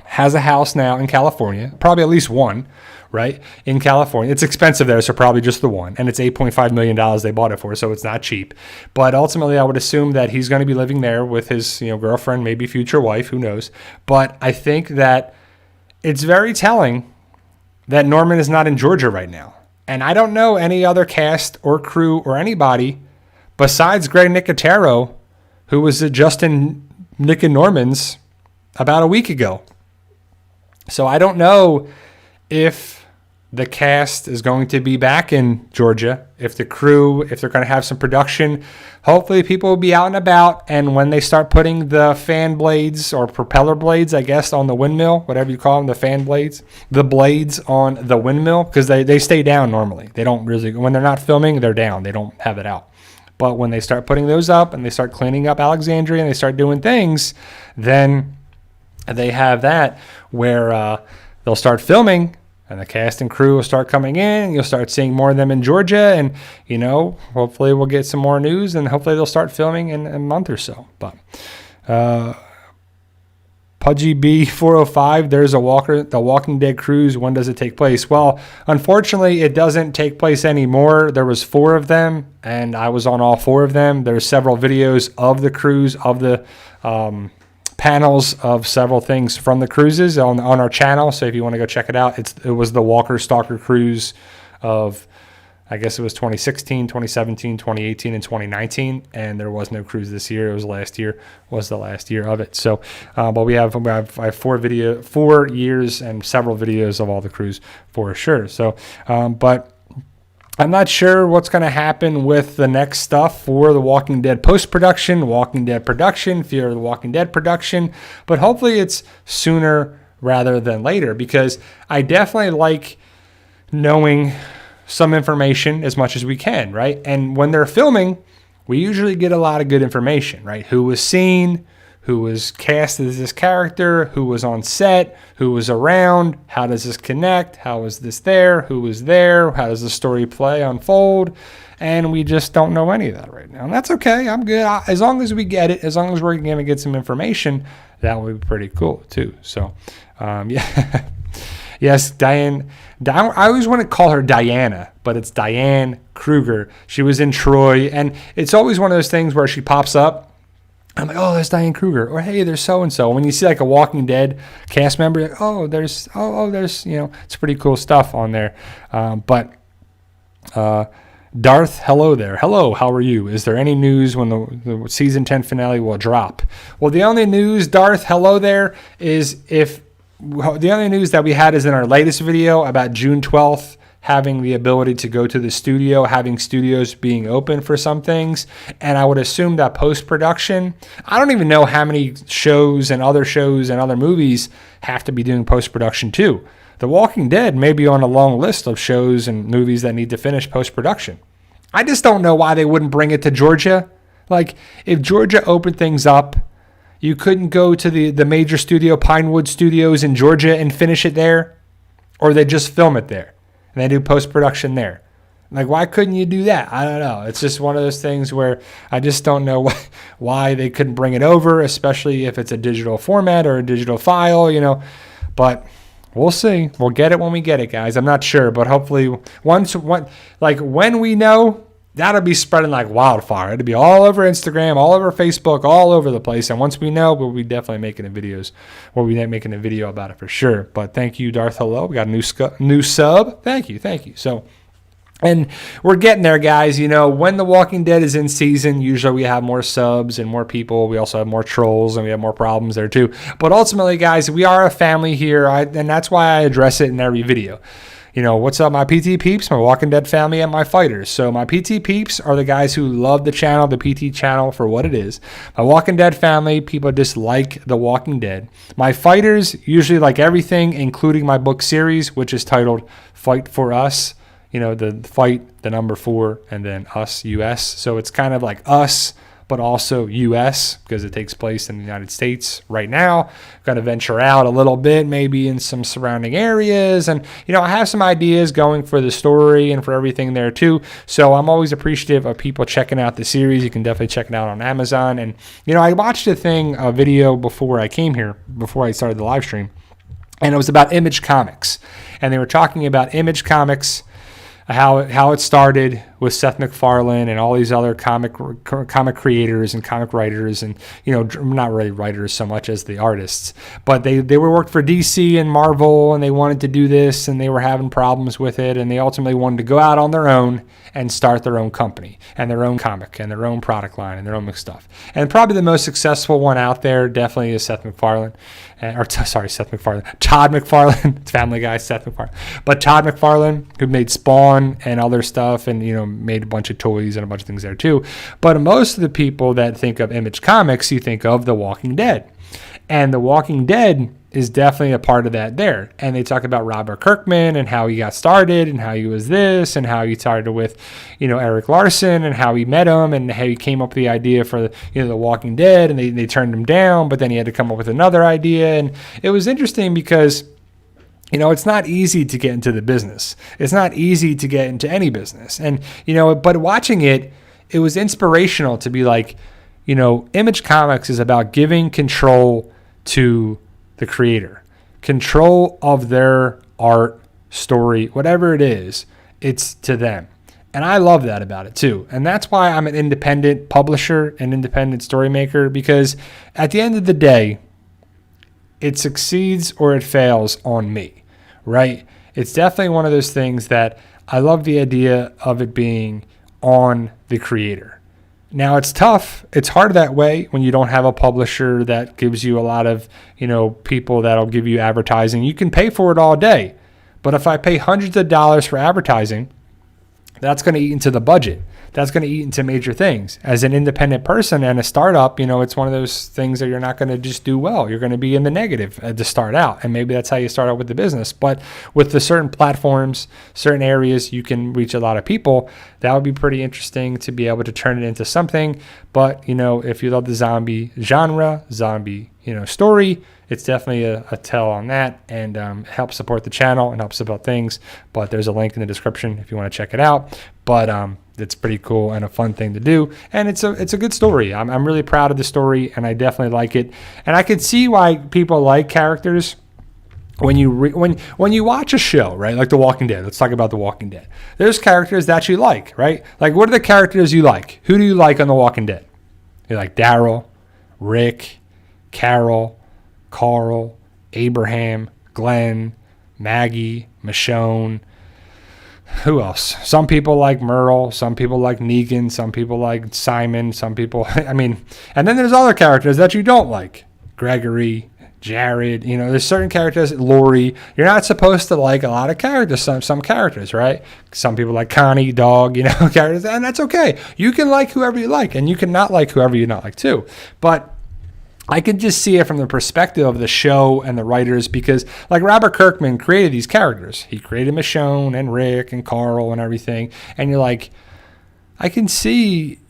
has a house now in California, probably at least one, right, in California. It's expensive there, so probably just the one. And it's $8.5 million they bought it for, so it's not cheap. But ultimately, I would assume that he's going to be living there with his girlfriend, maybe future wife, who knows. But I think that it's very telling that Norman is not in Georgia right now. And I don't know any other cast or crew or anybody besides Greg Nicotero, who was just in Nick and Norman's about a week ago. So I don't know if the cast is going to be back in Georgia, if the crew, if they're going to have some production. Hopefully people will be out and about, and when they start putting the fan blades or propeller blades, I guess, on the windmill, whatever you call them, the fan blades, the blades on the windmill, because they stay down normally. They don't really, when they're not filming, they're down. They don't have it out. But when they start putting those up and they start cleaning up Alexandria and they start doing things, then they have that where they'll start filming, and the cast and crew will start coming in, and you'll start seeing more of them in Georgia. And, hopefully we'll get some more news, and hopefully they'll start filming in a month or so. But Pudgy B405, there's the Walking Dead cruise. When does it take place? Well, unfortunately, it doesn't take place anymore. There was 4 of them, and I was on all 4 of them. There's several videos of the cruise, of the panels of several things from the cruises on our channel. So if you want to go check it out, it was the Walker Stalker cruise of, I guess it was 2016, 2017, 2018, and 2019. And there was no cruise this year. It was last year, was the last year of it. So, but I have 4 years and several videos of all the cruise for sure. So, but I'm not sure what's going to happen with the next stuff for the Walking Dead post-production, Walking Dead production, Fear of the Walking Dead production, but hopefully it's sooner rather than later, because I definitely like knowing some information as much as we can, right? And when they're filming, we usually get a lot of good information, right? Who was seen, who was cast as this character, who was on set, who was around, how does this connect, how is this there, who was there, how does the story unfold, and we just don't know any of that right now. And that's okay. I'm good. As long as we get it, as long as we're going to get some information, that would be pretty cool too. So, yeah. Yes, Diane. I always want to call her Diana, but it's Diane Kruger. She was in Troy, and it's always one of those things where she pops up. I'm like, oh, there's Diane Kruger, or hey, there's so and so. When you see like a Walking Dead cast member, you're like, oh, there's, it's pretty cool stuff on there. But Darth, hello there. Hello, how are you? Is there any news when the season 10 finale will drop? Well, the only news, Darth, hello there, is the only news that we had is in our latest video about June 12th having the ability to go to the studio, having studios being open for some things. And I would assume that post-production, I don't even know how many shows and other movies have to be doing post-production too. The Walking Dead may be on a long list of shows and movies that need to finish post-production. I just don't know why they wouldn't bring it to Georgia. Like, if Georgia opened things up, you couldn't go to the major studio, Pinewood Studios in Georgia, and finish it there? Or they just film it there and they do post-production there? Like, why couldn't you do that? I don't know. It's just one of those things where I just don't know why they couldn't bring it over, especially if it's a digital format or a digital file, But we'll see. We'll get it when we get it, guys. I'm not sure, but hopefully when we know, that'll be spreading like wildfire. It'll be all over Instagram, all over Facebook, all over the place. And once we know, we'll be definitely making a video about it for sure. But thank you, Darth. Hello. We got a new sub. Thank you. So, and we're getting there, guys. When The Walking Dead is in season, usually we have more subs and more people. We also have more trolls and we have more problems there too. But ultimately, guys, we are a family here. And that's why I address it in every video. What's up, my PT peeps, my Walking Dead family, and my fighters. So my PT peeps are the guys who love the channel, the PT channel for what it is. My Walking Dead family, people just like The Walking Dead. My fighters usually like everything, including my book series, which is titled Fight for Us. The fight, the number 4, and then us, US. So it's kind of like us, but also US, because it takes place in the United States right now. Going to venture out a little bit, maybe in some surrounding areas. And, I have some ideas going for the story and for everything there too. So I'm always appreciative of people checking out the series. You can definitely check it out on Amazon. And, I watched a video before I came here, before I started the live stream. And it was about Image Comics. And they were talking about Image Comics, how it started with Seth MacFarlane and all these other comic creators and comic writers, and not really writers so much as the artists, but they were worked for DC and Marvel, and they wanted to do this, and they were having problems with it, and they ultimately wanted to go out on their own and start their own company and their own comic and their own product line and their own stuff. And probably the most successful one out there definitely is Todd McFarlane, Family Guy, Seth MacFarlane, but Todd McFarlane, who made Spawn and other stuff, and made a bunch of toys and a bunch of things there too. But most of the people that think of Image Comics, you think of The Walking Dead, and The Walking Dead is definitely a part of that there. And they talk about Robert Kirkman and how he got started and how he was this and how he started with, Eric Larson and how he met him and how he came up with the idea for, The Walking Dead, and they turned him down, but then he had to come up with another idea. And it was interesting because, it's not easy to get into the business. It's not easy to get into any business. And, but watching it was inspirational to be like, Image Comics is about giving control to the creator, control of their art, story, whatever it is, it's to them. And I love that about it too. And that's why I'm an independent publisher, an independent story maker, because at the end of the day, it succeeds or it fails on me, right? It's definitely one of those things that I love the idea of it being on the creator. Now, it's tough. It's hard that way when you don't have a publisher that gives you a lot of, people that'll give you advertising. You can pay for it all day. But if I pay hundreds of dollars for advertising, that's going to eat into the budget. that's going to eat into major things. As an independent person and a startup, it's one of those things that you're not going to just do well. You're going to be in the negative to start out. And maybe that's how you start out with the business. But with the certain platforms, certain areas, you can reach a lot of people. That would be pretty interesting to be able to turn it into something. But, if you love the zombie genre, zombie, story, it's definitely a tell on that, and help support the channel and help support things. But there's a link in the description if you want to check it out. But it's pretty cool and a fun thing to do, and it's a good story. I'm really proud of the story, and I definitely like it. And I can see why people like characters when you when you watch a show, right? Like The Walking Dead. Let's talk about The Walking Dead. There's characters that you like, right? Like, what are the characters you like? Who do you like on The Walking Dead? You like Daryl, Rick, Carol, Carl, Abraham, Glenn, Maggie, Michonne. Who else? Some people like Merle. Some people like Negan. Some people like Simon. Some people, and then there's other characters that you don't like. Gregory, Jared, there's certain characters, Lori. You're not supposed to like a lot of characters, some characters, right? Some people like Connie, dog, characters, and that's okay. You can like whoever you like, and you can not like whoever you not like too. But I can just see it from the perspective of the show and the writers, because like Robert Kirkman created these characters. He created Michonne and Rick and Carl and everything. And you're like, I can see,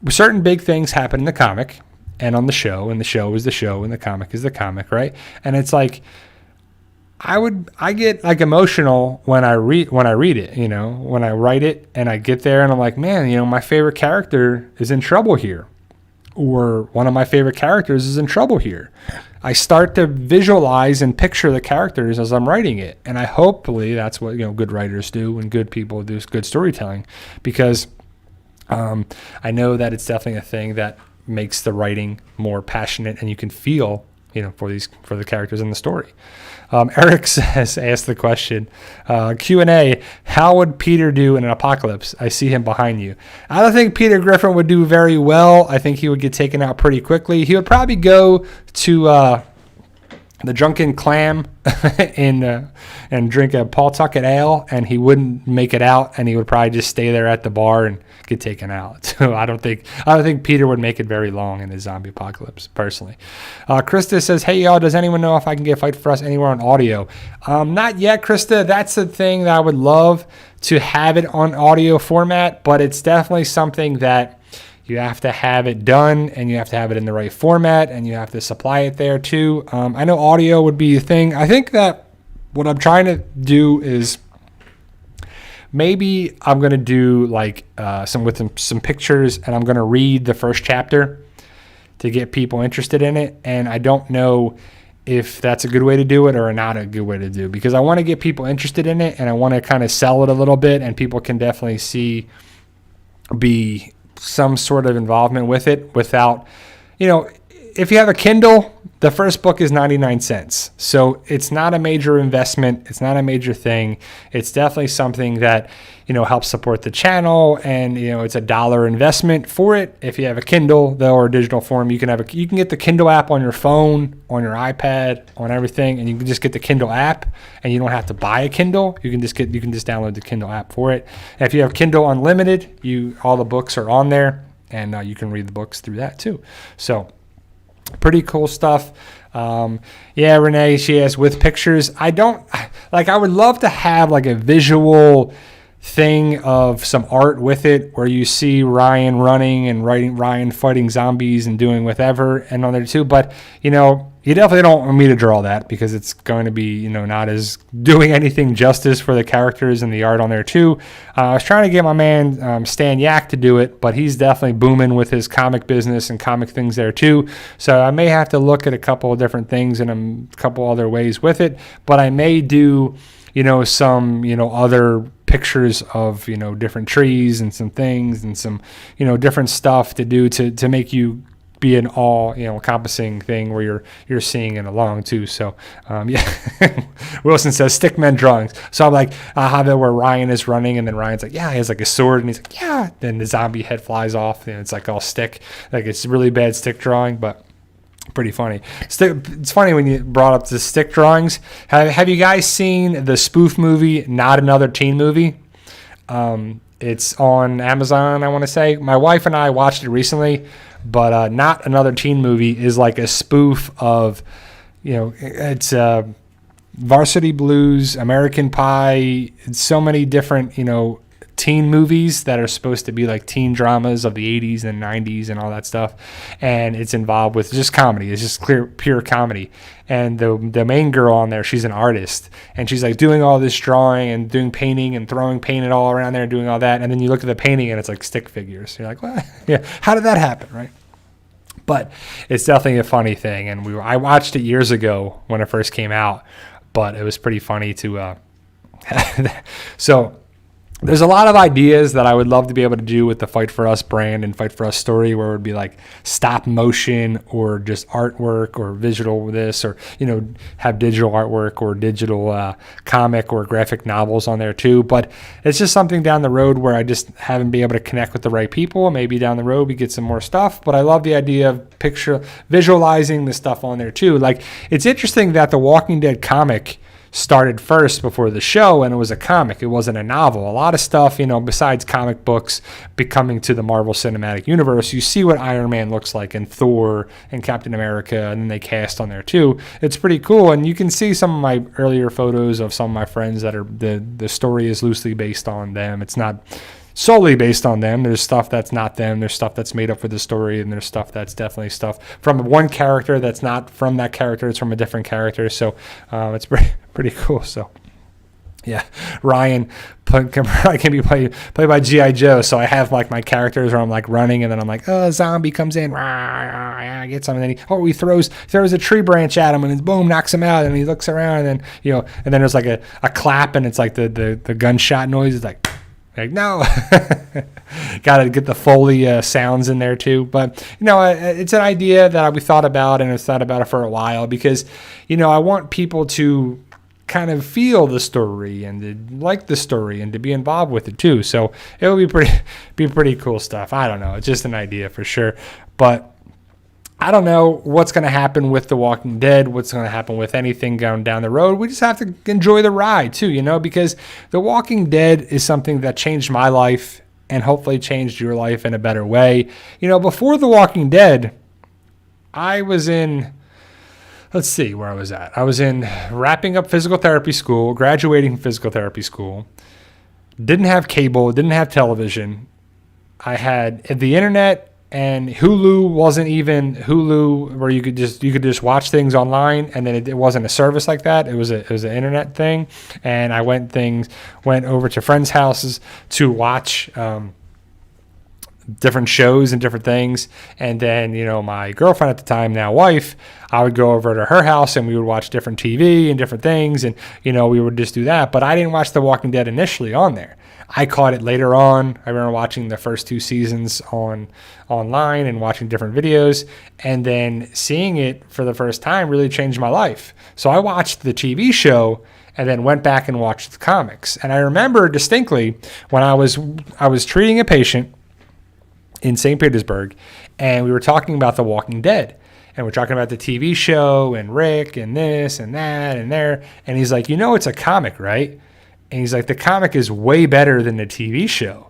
certain big things happen in the comic and on the show, and the show is the show and the comic is the comic, right? And it's like, I get like emotional when I read it, when I write it and I get there and I'm like, man, my favorite character is in trouble here. Or one of my favorite characters is in trouble here. I start to visualize and picture the characters as I'm writing it. And hopefully that's what, good writers do and good people do, good storytelling, because I know that it's definitely a thing that makes the writing more passionate, and you can feel, for the characters in the story. Eric says, asked the question, Q&A, how would Peter do in an apocalypse? I see him behind you. I don't think Peter Griffin would do very well. I think he would get taken out pretty quickly. He would probably go to the Drunken Clam and drink a Pawtucket ale, and he wouldn't make it out, and he would probably just stay there at the bar and get taken out. So I don't think Peter would make it very long in the zombie apocalypse, personally. Krista says, hey y'all, does anyone know if I can get Fight for Us anywhere on audio? Not yet, Krista. That's the thing that I would love to have it on audio format, but it's definitely something that you have to have it done, and you have to have it in the right format, and you have to supply it there too. I know audio would be a thing. I think that what I'm trying to do is maybe I'm going to do like some pictures, and I'm going to read the first chapter to get people interested in it. And I don't know if that's a good way to do it or not a good way to do, because I want to get people interested in it, and I want to kind of sell it a little bit, and people can definitely be some sort of involvement with it without, if you have a Kindle, the first book is 99 cents. So it's not a major investment. It's not a major thing. It's definitely something that, helps support the channel, and, it's $1 investment for it. If you have a Kindle, though, or digital form, you can get the Kindle app on your phone, on your iPad, on everything, and you can just get the Kindle app, and you don't have to buy a Kindle. You can just download the Kindle app for it. And if you have Kindle Unlimited, all the books are on there, and you can read the books through that too. So pretty cool stuff. Yeah, Renee, she asked, with pictures, I would love to have like a visual thing of some art with it, where you see Ryan running and Ryan fighting zombies and doing whatever and on there too. But, you definitely don't want me to draw that, because it's going to be, not as doing anything justice for the characters and the art on there too. I was trying to get my man Stan Yak to do it, but he's definitely booming with his comic business and comic things there too. So I may have to look at a couple of different things and a couple other ways with it. But I may do, some, other pictures of, different trees and some things and some, different stuff to do to make you be an all, encompassing thing where you're seeing it along too. So, yeah, Wilson says stickmen drawings. So I'm like, I'll have it where Ryan is running, and then Ryan's like, yeah, he has like a sword, and he's like, yeah, then the zombie head flies off, and it's like all stick, like it's really bad stick drawing, but pretty funny. It's funny when you brought up the stick drawings. Have you guys seen the spoof movie, Not Another Teen Movie? It's on Amazon, I want to say. My wife and I watched it recently, but Not Another Teen Movie is like a spoof of, it's Varsity Blues, American Pie, so many different, teen movies that are supposed to be like teen dramas of the 80s and 90s and all that stuff. And it's involved with just comedy. It's just pure comedy. And the main girl on there, she's an artist. And she's like doing all this drawing and doing painting and throwing paint all around there and doing all that. And then you look at the painting and it's like stick figures. You're like, what? Yeah, how did that happen, right? But it's definitely a funny thing. And I watched it years ago when it first came out. But it was pretty funny to so there's a lot of ideas that I would love to be able to do with the Fight For Us brand and Fight For Us story, where it would be like stop motion or just artwork or visual this, or, have digital artwork or digital comic or graphic novels on there too. But it's just something down the road where I just haven't been able to connect with the right people. Maybe down the road we get some more stuff, but I love the idea of visualizing the stuff on there too. Like, it's interesting that the Walking Dead comic started first before the show, and it was a comic. It wasn't a novel. A lot of stuff, besides comic books becoming to the Marvel Cinematic Universe, you see what Iron Man looks like and Thor and Captain America, and then they cast on there too. It's pretty cool, and you can see some of my earlier photos of some of my friends that are the story is loosely based on them. It's not solely based on them. There's stuff that's not them. There's stuff that's made up for the story, and there's stuff that's definitely stuff from one character that's not from that character. It's from a different character. So it's pretty cool. So yeah, Ryan can be played by G.I. Joe. So I have like my characters where I'm like running, and then I'm like, oh, a zombie comes in, I get some, and then he throws a tree branch at him, and then boom, knocks him out, and he looks around, and then and then there's like a clap, and it's like the gunshot noise is like no. Got to get the Foley sounds in there too. But, it's an idea that we thought about, and I've thought about it for a while, because, I want people to kind of feel the story and to like the story and to be involved with it too. So it will be pretty cool stuff. I don't know. It's just an idea for sure. But I don't know what's going to happen with The Walking Dead, what's going to happen with anything going down the road. We just have to enjoy the ride too, because The Walking Dead is something that changed my life and hopefully changed your life in a better way. Before The Walking Dead, I was in, let's see where I was at. I was in wrapping up physical therapy school, graduating from physical therapy school, didn't have cable, didn't have television. I had the internet, and Hulu wasn't even Hulu where you could just watch things online, and then it wasn't a service like that. It was an internet thing, and I went over to friends' houses to watch different shows and different things. And then, my girlfriend at the time, now wife, I would go over to her house and we would watch different TV and different things. And, we would just do that. But I didn't watch The Walking Dead initially on there. I caught it later on. I remember watching the first 2 seasons online and watching different videos. And then seeing it for the first time really changed my life. So I watched the TV show and then went back and watched the comics. And I remember distinctly when I was treating a patient in St. Petersburg, and we were talking about The Walking Dead, and we're talking about the TV show and Rick and this and that and there, and he's like, it's a comic, right? And he's like, the comic is way better than the TV show.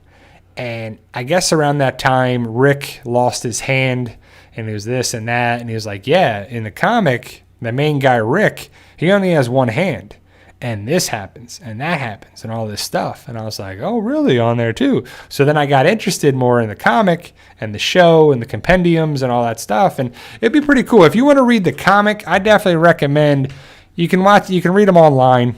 And I guess around that time, Rick lost his hand, and it was this and that, and he was like, yeah, in the comic, the main guy, Rick, he only has one hand. And this happens, and that happens, and all this stuff. And I was like, oh, really, on there too? So then I got interested more in the comic and the show and the compendiums and all that stuff. And it'd be pretty cool. If you want to read the comic, I definitely recommend you can read them online.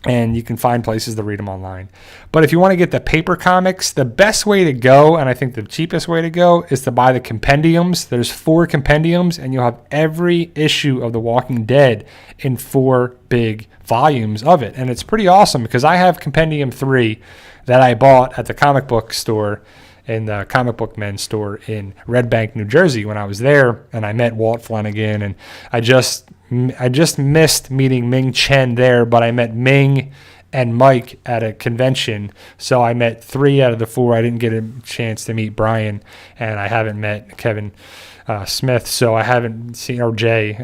And you can find places to read them online. But if you want to get the paper comics, the best way to go, and I think the cheapest way to go, is to buy the compendiums. There's 4 compendiums, and you'll have every issue of The Walking Dead in 4 big volumes of it. And it's pretty awesome, because I have Compendium 3 that I bought at the comic book store, in the comic book men's store in Red Bank, New Jersey, when I was there, and I met Walt Flanagan, and I just missed meeting Ming Chen there, but I met Ming and Mike at a convention. So I met 3 out of the 4. I didn't get a chance to meet Brian, and I haven't met Kevin Smith, so I haven't seen, or Jay,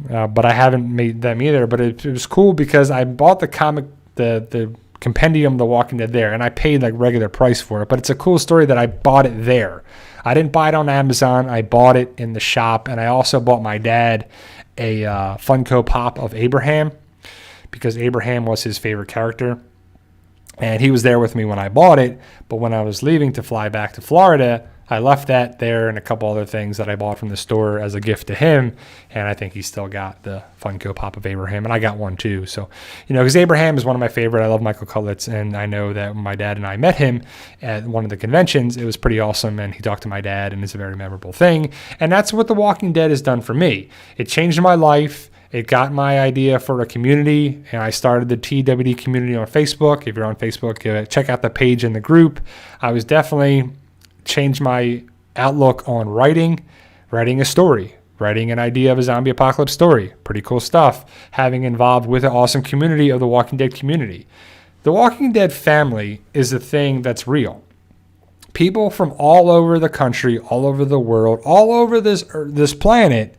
but I haven't met them either. But it was cool because I bought the compendium of The Walking Dead there, and I paid like regular price for it. But it's a cool story that I bought it there. I didn't buy it on Amazon. I bought it in the shop, and I also bought my dad a Funko Pop of Abraham because Abraham was his favorite character. And he was there with me when I bought it, but when I was leaving to fly back to Florida, I left that there and a couple other things that I bought from the store as a gift to him, and I think he still got the Funko Pop of Abraham, and I got one too. So, because Abraham is one of my favorite. I love Michael Cutlitz, and I know that when my dad and I met him at one of the conventions, it was pretty awesome, and he talked to my dad, and it's a very memorable thing. And that's what The Walking Dead has done for me. It changed my life. It got my idea for a community, and I started the TWD community on Facebook. If you're on Facebook, check out the page in the group. I was definitely changed my outlook on writing a story, writing an idea of a zombie apocalypse story. Pretty cool stuff. Having involved with an awesome community of the Walking Dead community. The Walking Dead family is a thing that's real. People from all over the country, all over the world, all over this planet,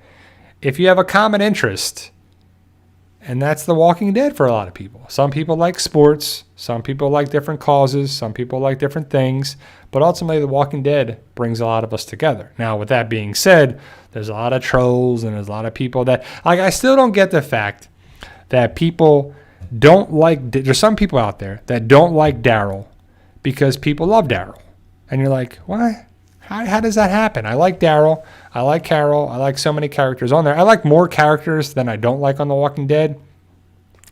if you have a common interest, and that's The Walking Dead for a lot of people. Some people like sports, some people like different causes, some people like different things, but ultimately The Walking Dead brings a lot of us together. Now, with that being said, there's a lot of trolls and there's a lot of people that, I still don't get the fact that people don't like, there's some people out there that don't like Daryl because people love Daryl. And you're like, why? How does that happen? I like Daryl. I like Carol. I like so many characters on there. I like more characters than I don't like on The Walking Dead.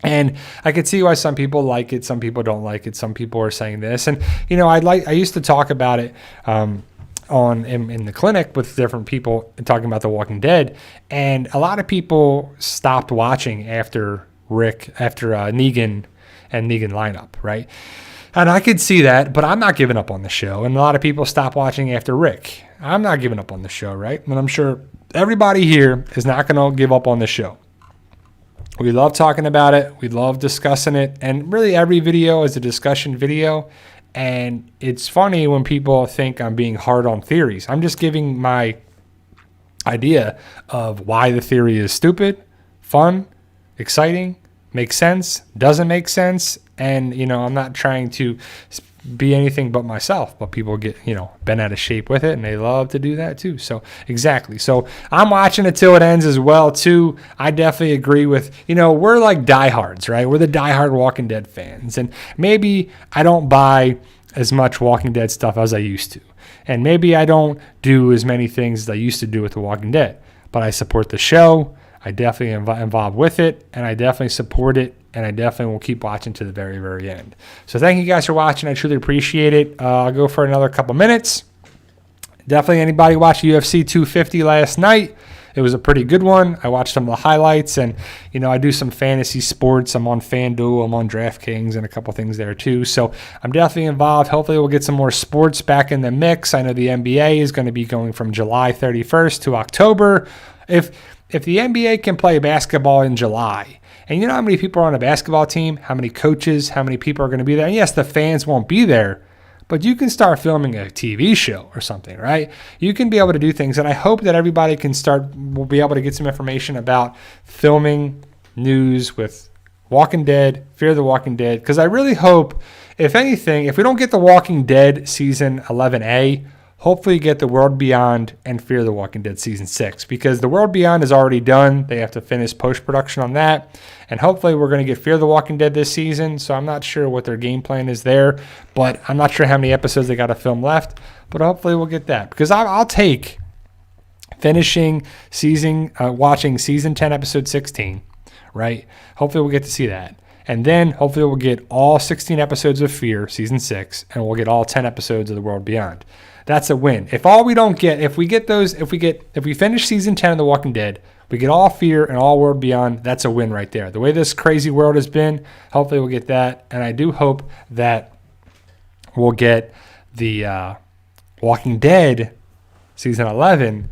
And I could see why some people like it. Some people don't like it. Some people are saying this. And, I used to talk about it in the clinic with different people talking about The Walking Dead. And a lot of people stopped watching after Negan and Negan lineup, right? And I could see that, but I'm not giving up on the show. And a lot of people stop watching after Rick. I'm not giving up on the show, right? And I'm sure everybody here is not going to give up on the show. We love talking about it. We love discussing it. And really every video is a discussion video. And it's funny when people think I'm being hard on theories. I'm just giving my idea of why the theory is stupid, fun, exciting, makes sense, doesn't make sense. And, I'm not trying to be anything but myself, but people get, bent out of shape with it, and they love to do that too. So exactly. So I'm watching it till it ends as well too. I definitely agree with, we're like diehards, right? We're the diehard Walking Dead fans. And maybe I don't buy as much Walking Dead stuff as I used to. And maybe I don't do as many things as I used to do with The Walking Dead, but I support the show. I definitely am involved with it, and I definitely support it, and I definitely will keep watching to the very, very end. So thank you guys for watching. I truly appreciate it. I'll go for another couple minutes. Definitely anybody watched UFC 250 last night. It was a pretty good one. I watched some of the highlights, and, I do some fantasy sports. I'm on FanDuel. I'm on DraftKings and a couple things there too. So I'm definitely involved. Hopefully we'll get some more sports back in the mix. I know the NBA is going to be going from July 31st to October. If the NBA can play basketball in July, and you know how many people are on a basketball team, how many coaches, how many people are going to be there, and yes, the fans won't be there, but you can start filming a TV show or something, right? You can be able to do things, and I hope that everybody will be able to get some information about filming news with Walking Dead, Fear the Walking Dead, because I really hope, if anything, if we don't get The Walking Dead Season 11A, hopefully get The World Beyond and Fear the Walking Dead Season 6, because The World Beyond is already done. They have to finish post-production on that. And hopefully we're going to get Fear the Walking Dead this season. So I'm not sure what their game plan is there, but I'm not sure how many episodes they got to film left. But hopefully we'll get that, because I'll take finishing watching Season 10, Episode 16, right? Hopefully we'll get to see that. And then hopefully we'll get all 16 episodes of Fear, Season 6, and we'll get all 10 episodes of The World Beyond. That's a win. If we finish Season 10 of The Walking Dead, we get all Fear and all World Beyond, that's a win right there. The way this crazy world has been, hopefully we'll get that. And I do hope that we'll get the Walking Dead Season 11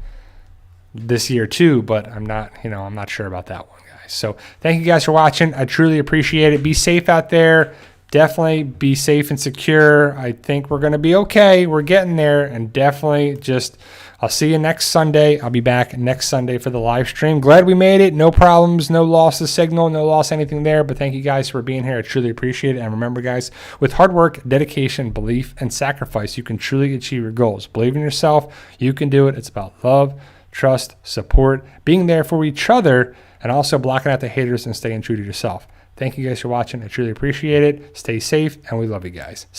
this year too, but I'm not sure about that one, guys. So thank you guys for watching. I truly appreciate it. Be safe out there. definitely be safe and secure. I think we're going to be okay. We're getting there, and definitely just, I'll see you next Sunday. I'll be back next Sunday for the live stream. Glad we made it. No problems, no loss of signal, no loss anything there. But thank you guys for being here. I truly appreciate it. And remember, guys, with hard work, dedication, belief, and sacrifice, you can truly achieve your goals. Believe in yourself. You can do it. It's about love, trust, support, being there for each other, and also blocking out the haters and staying true to yourself. Thank you guys for watching. I truly appreciate it. Stay safe, and we love you guys. See you.